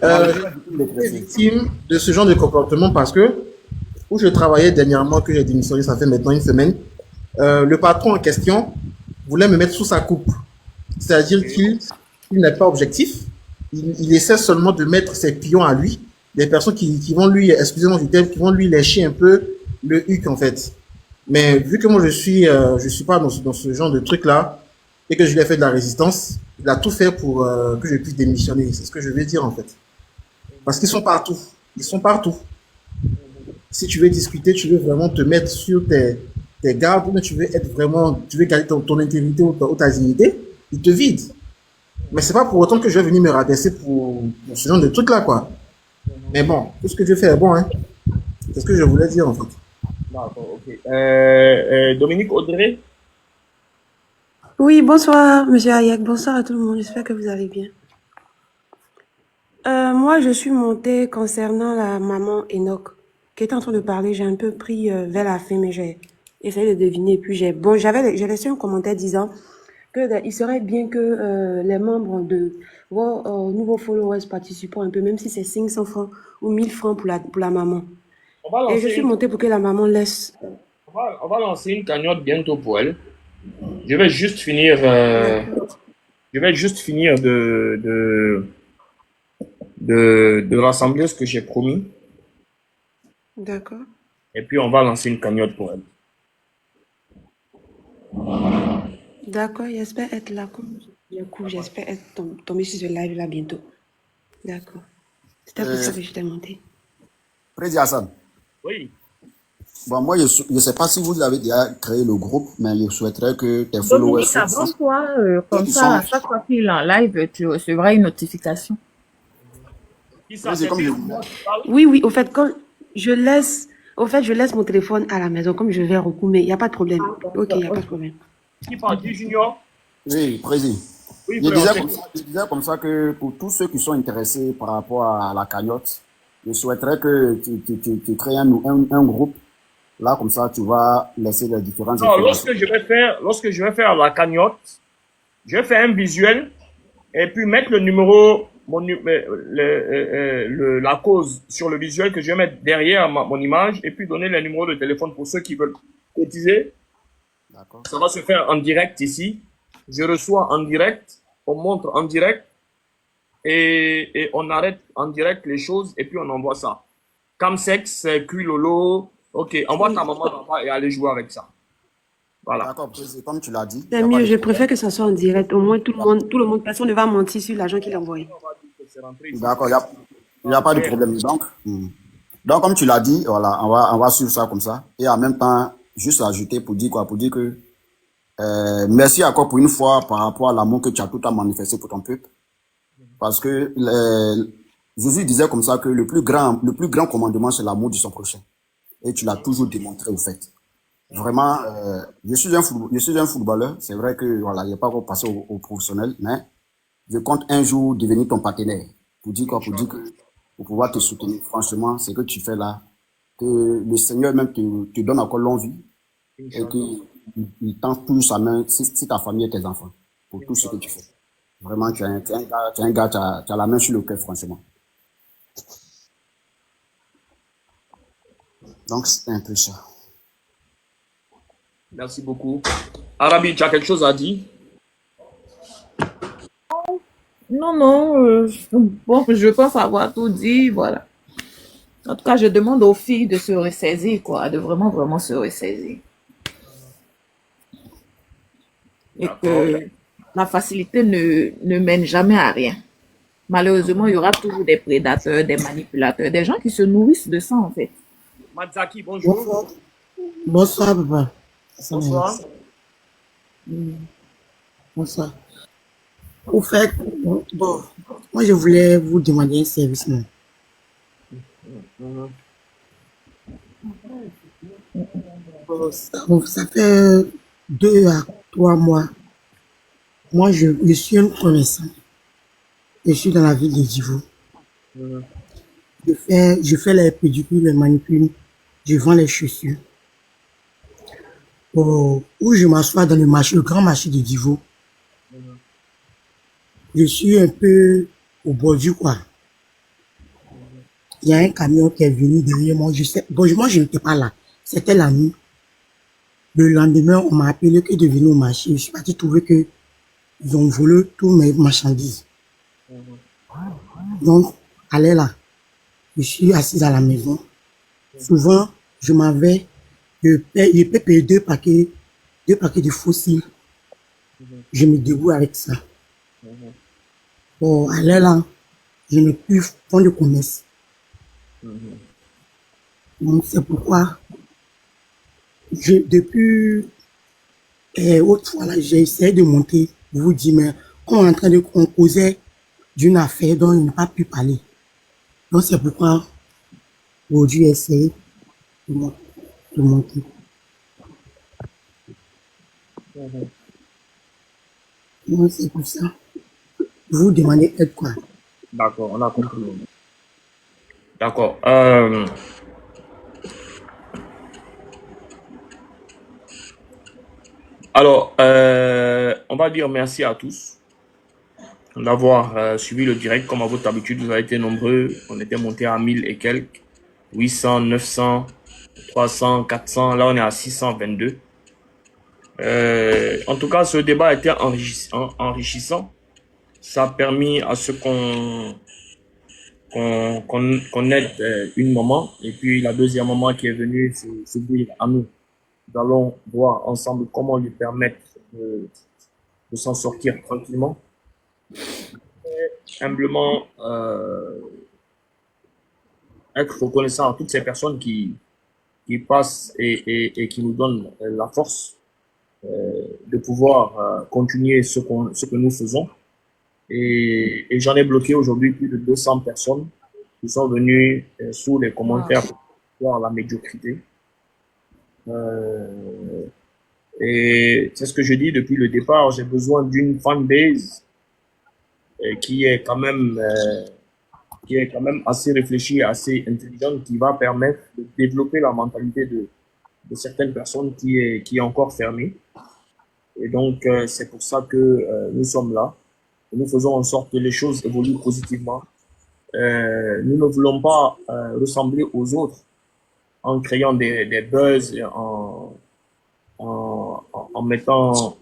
J'étais victime de ce genre de comportement parce que où je travaillais dernièrement, que j'ai démissionné, ça fait maintenant une semaine, le patron en question voulait me mettre sous sa coupe. C'est-à-dire qu'il n'est pas objectif. Il essaie seulement de mettre ses pions à lui, des personnes qui vont lui, excusez-moi du terme, qui vont lui lécher un peu le huc en fait. Mais vu que moi je suis pas dans ce genre de truc là et que je lui ai fait de la résistance, il a tout fait pour que je puisse démissionner. C'est ce que je vais dire en fait. Parce qu'ils sont partout. Ils sont partout. Si tu veux discuter, tu veux vraiment te mettre sur tes gardes, mais tu veux être vraiment, tu veux garder ton intégrité ou ta dignité, ils te vident. Mais c'est pas pour autant que je vais venir me rabaisser pour ce genre de truc là, quoi. Mais bon, tout ce que je fais est bon, hein. C'est ce que je voulais dire, en fait. D'accord, ok. Dominique Audrey? Oui, bonsoir, monsieur Hayek. Bonsoir à tout le monde. J'espère que vous allez bien. Moi, je suis montée concernant la maman Enoch qui était en train de parler. J'ai un peu pris vers la fin, mais j'ai essayé de deviner. Puis j'ai laissé un commentaire disant que il serait bien que les membres de vos nouveaux followers participent un peu, même si c'est 500 francs ou 1000 francs pour la maman. Et je suis montée pour que la maman laisse. On va lancer une cagnotte bientôt pour elle. Je vais juste finir. De rassembler ce que j'ai promis. D'accord. Et puis on va lancer une cagnotte pour elle. D'accord, j'espère être là. Du coup, j'espère être tombée sur ce live là bientôt. D'accord. C'était pour ça que je t'ai monté. Président Hassan. Oui. Bon, moi, je ne sais pas si vous avez déjà créé le groupe, mais je souhaiterais que tes followers... Dominique, abonne-toi, comme ça, à chaque fois qu'il est en live, tu recevras une notification. Oui, au fait, quand je laisse mon téléphone à la maison, comme je vais recours, mais il n'y a pas de problème. Ok, il n'y a pas de problème. Qui parle du Junior? Oui, Président. Oui, je disais comme ça que pour tous ceux qui sont intéressés par rapport à la cagnotte, je souhaiterais que tu crées un groupe. Là, comme ça, tu vas laisser les différentes informations. Lorsque je vais faire la cagnotte, je vais faire un visuel et puis mettre le numéro, la cause sur le visuel que je vais mettre derrière mon image et puis donner les numéros de téléphone pour ceux qui veulent cotiser. Ça va se faire en direct ici. Je reçois en direct, on montre en direct et on arrête en direct les choses et puis on envoie ça. Camsex, Cuilolo. Ok, envoie ta maman et allez jouer avec ça. Voilà. D'accord, comme tu l'as dit. C'est mieux, je préfère que ça soit en direct. Au moins, tout le monde, personne ne va mentir sur l'argent qu'il a envoyé. D'accord, il n'y a pas de problème. Donc, comme tu l'as dit, voilà, on va suivre ça comme ça. Et en même temps, juste ajouter pour dire quoi, pour dire que merci encore pour une fois par rapport à l'amour que tu as tout le temps manifesté pour ton peuple. Parce que Jésus disait comme ça que le plus grand commandement, c'est l'amour de son prochain. Et tu l'as toujours démontré au fait. Vraiment, je suis un footballeur. C'est vrai que voilà, il n'y a pas encore passé au professionnel, mais je compte un jour devenir ton partenaire. Pour dire quoi, pour dire que pour pouvoir te soutenir. Franchement, ce que tu fais là, que le Seigneur même te donne encore l'envie et qu'il tend toujours sa main si ta famille et tes enfants pour tout ce que tu fais. Vraiment, tu es un gars, tu as la main sur le cœur, franchement. Donc, c'est un peu ça. Merci beaucoup. Arabi, tu as quelque chose à dire? Non, non, bon, je pense avoir tout dit, voilà. En tout cas, je demande aux filles de se ressaisir, quoi, de vraiment, vraiment se ressaisir. Et D'accord. que la facilité ne mène jamais à rien. Malheureusement, il y aura toujours des prédateurs, des manipulateurs, des gens qui se nourrissent de ça, en fait. Matsaki, bonjour. Bonsoir. Bonsoir, papa. Bonsoir. Bonsoir. Au fait, bon, moi je voulais vous demander un service, non? Mhm. Bon, ça fait 2 à 3 mois. Moi, je suis un commerçant. Je suis dans la ville de Divo. Mhm. Je fais les pédicures, les manucules. Je vends les chaussures. Où je m'assois dans le grand marché de Divo. Mhm. Je suis un peu au bord du coin. Il y a un camion qui est venu derrière moi. Bon, moi, je n'étais pas là. C'était la nuit. Le lendemain, on m'a appelé que de venir au marché. Je suis parti trouver que ils ont volé tous mes marchandises. Mhm. Donc, allez là. Je suis assise à la maison. Souvent, je m'en vais. Je peux payer 2 paquets de fossiles. Mhm. Je me débrouille avec ça. Mhm. Bon, allez là. Je n'ai plus fond de commerce. Mhm. Donc, c'est pourquoi, depuis autre fois là, j'ai essayé de monter. Je vous dis, mais on causait d'une affaire dont il n'a pas pu parler. Donc, c'est pourquoi aujourd'hui, j'ai essayé de monter. Mhm. Donc, c'est pour ça. Vous demandez aide quoi? D'accord, on a compris. D'accord. Alors, on va dire merci à tous d'avoir suivi le direct. Comme à votre habitude, vous avez été nombreux. On était monté à 1000 et quelques, 800, 900, 300, 400. Là, on est à 622. En tout cas, ce débat a été enrichissant. Ça a permis à ce qu'on aide une maman. Et puis, la deuxième maman qui est venue se dire à nous. Nous allons voir ensemble comment lui permettre de s'en sortir tranquillement. Humblement être reconnaissant à toutes ces personnes qui passent et qui nous donnent la force de pouvoir continuer ce que nous faisons. Et j'en ai bloqué aujourd'hui plus de 200 personnes qui sont venues sous les commentaires pour voir la médiocrité. Et c'est ce que je dis depuis le départ, j'ai besoin d'une fanbase qui est quand même assez réfléchie, assez intelligente, qui va permettre de développer la mentalité de certaines personnes qui est encore fermée. Et donc, c'est pour ça que nous sommes là. Nous faisons en sorte que les choses évoluent positivement. Nous ne voulons pas ressembler aux autres en créant des buzz, en mettant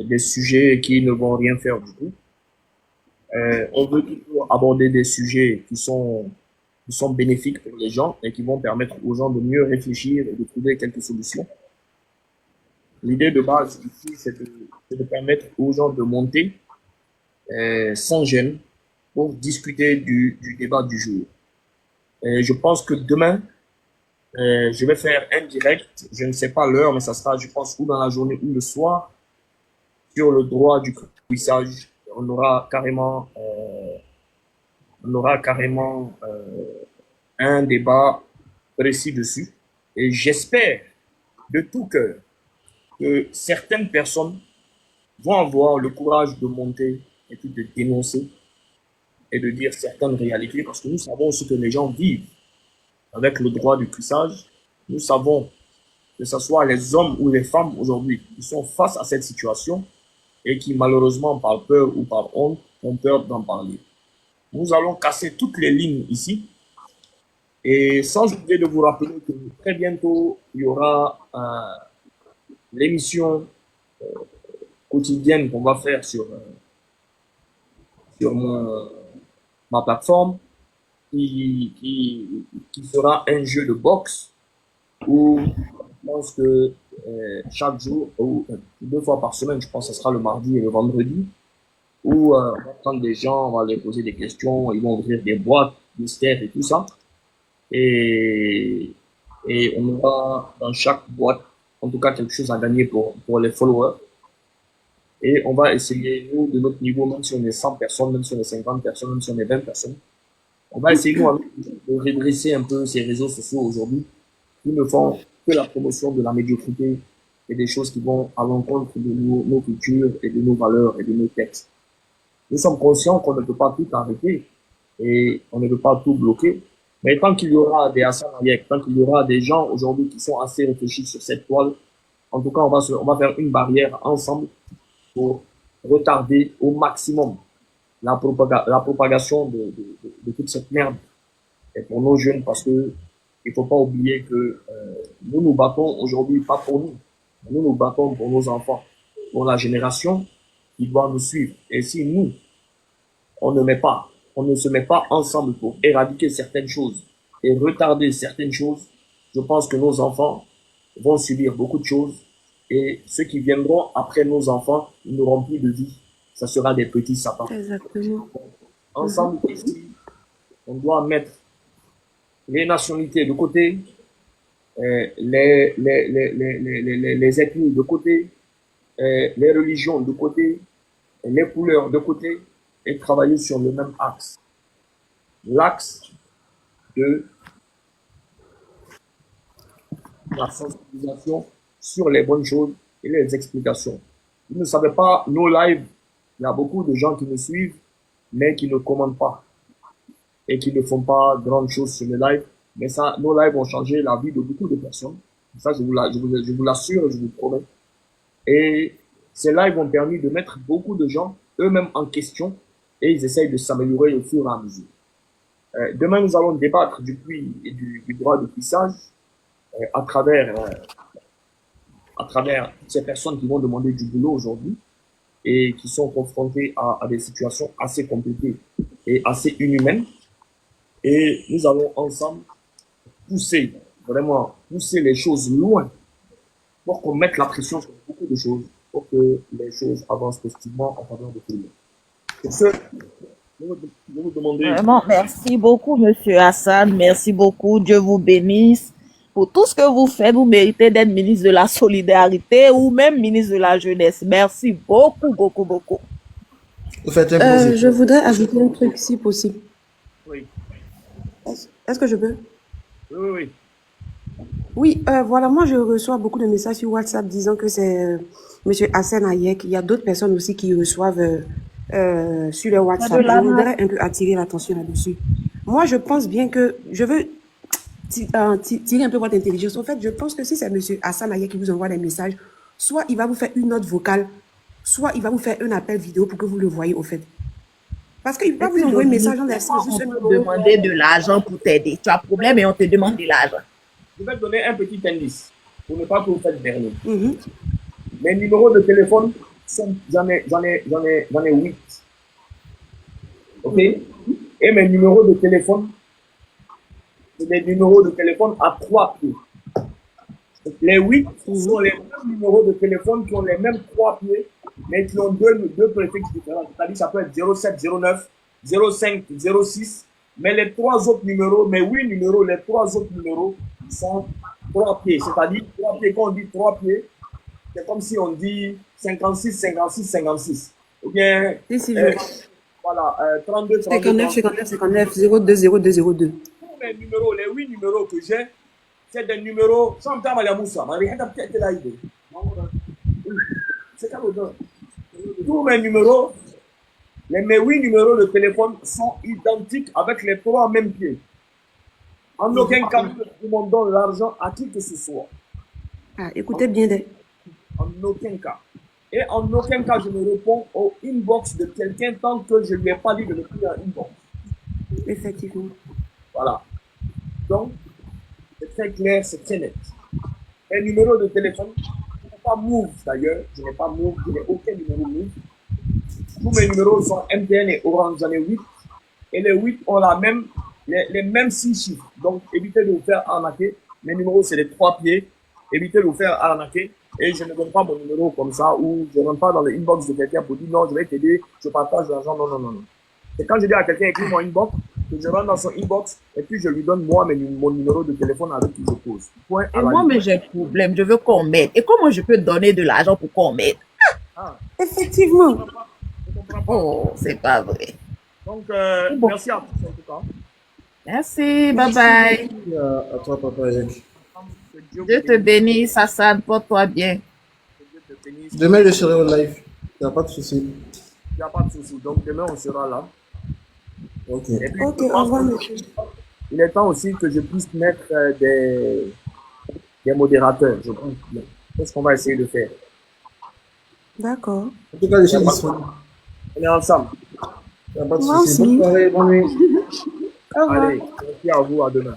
des sujets qui ne vont rien faire du tout. On veut toujours aborder des sujets qui sont bénéfiques pour les gens et qui vont permettre aux gens de mieux réfléchir et de trouver quelques solutions. L'idée de base ici, c'est de permettre aux gens de monter sans gêne pour discuter du débat du jour. Je pense que demain, je vais faire un direct, je ne sais pas l'heure, mais ça sera, je pense, ou dans la journée ou le soir, sur le droit du cuissage. On aura carrément un débat précis dessus. Et j'espère de tout cœur que certaines personnes vont avoir le courage de monter et puis de dénoncer et de dire certaines réalités, parce que nous savons ce que les gens vivent avec le droit du cuissage. Nous savons que ce soit les hommes ou les femmes aujourd'hui qui sont face à cette situation et qui malheureusement par peur ou par honte ont peur d'en parler. Nous allons casser toutes les lignes ici. Et sans oublier de vous rappeler que très bientôt, il y aura l'émission quotidienne qu'on va faire sur ma plateforme qui sera un jeu de boxe où je pense que chaque jour, ou 2 fois par semaine, je pense que ce sera le mardi et le vendredi, où on va prendre des gens, on va leur poser des questions, ils vont ouvrir des boîtes, mystères et tout ça. Et, et on aura dans chaque boîte, en tout cas, quelque chose à gagner pour les followers. Et on va essayer, nous, de notre niveau, même si on est 100 personnes, même si on est 50 personnes, même si on est 20 personnes, on va essayer, nous, de redresser un peu ces réseaux sociaux aujourd'hui qui ne font que la promotion de la médiocrité et des choses qui vont à l'encontre de nos cultures et de nos valeurs et de nos textes. Nous sommes conscients qu'on ne peut pas tout arrêter et on ne peut pas tout bloquer. Mais tant qu'il y aura des Hassan Hayek, tant qu'il y aura des gens aujourd'hui qui sont assez réfléchis sur cette toile, en tout cas, on va faire une barrière ensemble pour retarder au maximum la propagation de toute cette merde. Et pour nos jeunes, parce que il faut pas oublier que nous nous battons aujourd'hui pas pour nous. Nous nous battons pour nos enfants, pour la génération qui doit nous suivre. Et si nous, on ne se met pas ensemble pour éradiquer certaines choses et retarder certaines choses, je pense que nos enfants vont subir beaucoup de choses et ceux qui viendront après nos enfants n'auront plus de vie. Ça sera des petits sapins. Exactement. Ensemble, ici, on doit mettre les nationalités de côté, les ethnies de côté, les religions de côté, les couleurs de côté et travailler sur le même axe. L'axe de la sensibilisation sur les bonnes choses et les explications. Vous ne savez pas, nos lives, il y a beaucoup de gens qui nous suivent, mais qui ne commentent pas et qui ne font pas grandes choses sur les lives. Mais ça, nos lives ont changé la vie de beaucoup de personnes. Ça, je vous l'assure et je vous promets. Et ces lives ont permis de mettre beaucoup de gens eux-mêmes en question et ils essayent de s'améliorer au fur et à mesure. Demain, nous allons débattre du puits et du droit de puissage à travers ces personnes qui vont demander du boulot aujourd'hui et qui sont confrontées à des situations assez compliquées et assez inhumaines. Et nous allons ensemble vraiment pousser les choses loin pour qu'on mette la pression sur beaucoup de choses, pour que les choses avancent positivement en faveur de tout le monde. Sur ce, je vais vous demander... Vraiment, merci beaucoup, Monsieur Hassan. Merci beaucoup. Dieu vous bénisse. Pour tout ce que vous faites, vous méritez d'être ministre de la Solidarité ou même ministre de la Jeunesse. Merci beaucoup, beaucoup, beaucoup. Vous faites un plaisir. Je voudrais ajouter un truc si possible. Oui. Est-ce que je peux? Oui. Oui, voilà, moi je reçois beaucoup de messages sur WhatsApp disant que c'est Monsieur Hassan Hayek. Il y a d'autres personnes aussi qui reçoivent sur le WhatsApp. Je voudrais un peu attirer l'attention là-dessus. Moi, je pense bien que je veux tirer un peu votre intelligence. En fait, je pense que si c'est Monsieur Hassan Hayek qui vous envoie des messages, soit il va vous faire une note vocale, soit il va vous faire un appel vidéo pour que vous le voyez au fait. Parce qu'il va vous envoyer un message en laissant juste un numéro. Demander de l'argent pour t'aider. Tu as un problème et on te demande de l'argent. Je vais te donner un petit indice pour ne pas que vous faites berner. Mes numéros de téléphone, j'en ai 8. Ok? Et mes numéros de téléphone, c'est des numéros de téléphone à 3 pieds. Les 8 sont les mêmes numéros de téléphone qui ont les mêmes 3 pieds, mais qui ont deux préfixes différents. C'est-à-dire ça peut être 07, 09, 05, 06. Mais les 3 autres numéros, mes 8 numéros, les 3 autres numéros sont 3 pieds. C'est-à-dire 3 pieds, quand on dit 3 pieds, c'est comme si on dit 56, 56, 56. Ou bien, voilà, 32, 32, 59, 59, 02, 02, 02. Tous mes numéros, les 8 numéros que j'ai, c'est des numéros, sans temps à la moussa. C'est quand tous mes numéros, mes 8 numéros de téléphone sont identiques avec les 3 mêmes pieds. En aucun cas, nous demandons l'argent à qui que ce soit. Ah, écoutez bien. En aucun cas. Et en aucun cas, je ne réponds au inbox de quelqu'un tant que je ne lui ai pas dit de l'écrire en inbox. Effectivement. Voilà. Donc, c'est très clair, c'est très net. Les numéros de téléphone, je n'ai pas Move d'ailleurs. Je n'ai pas Move, je n'ai aucun numéro Move. tous mes numéros sont MTN et Orange, j'en ai 8. Et les 8 ont les mêmes 6 chiffres. Donc, évitez de vous faire arnaquer. Mes numéros, c'est les 3 pieds. Évitez de vous faire arnaquer. Et je ne donne pas mon numéro comme ça, ou je ne rentre pas dans le inbox de quelqu'un pour dire non, je vais t'aider, je partage l'argent. Non, non, non, non. C'est quand je dis à quelqu'un écris mon inbox, que je rentre dans son inbox, et puis je lui donne moi mon numéro de téléphone avec qui je pose. Point Et à la moi, ligne. mais j'ai un problème. Je veux qu'on m'aide. Et comment je peux donner de l'argent pour qu'on m'aide? Ah, Effectivement. je comprends pas. Oh, c'est pas vrai. Donc, Bon. merci à tous en tout cas. Merci. Bye bye. Merci à toi, Papa Yek. Que Dieu vous Dieu te bénisse, Hassan. Porte-toi bien. que Dieu te bénisse. Demain, je serai au live. Il n'y a pas de souci. Il n'y a pas de souci. Donc, demain, on sera là. Ok. Et puis, Ok, je au pense revoir, que monsieur. il est temps aussi que je puisse mettre des modérateurs. Je pense bien. C'est ce qu'on va essayer de faire. D'accord. En tout cas, je suis disponible. On est ensemble. Il n'y a pas de Moi souci. aussi. Bonne soirée, bonne nuit. Au revoir. Allez, merci à vous. À demain.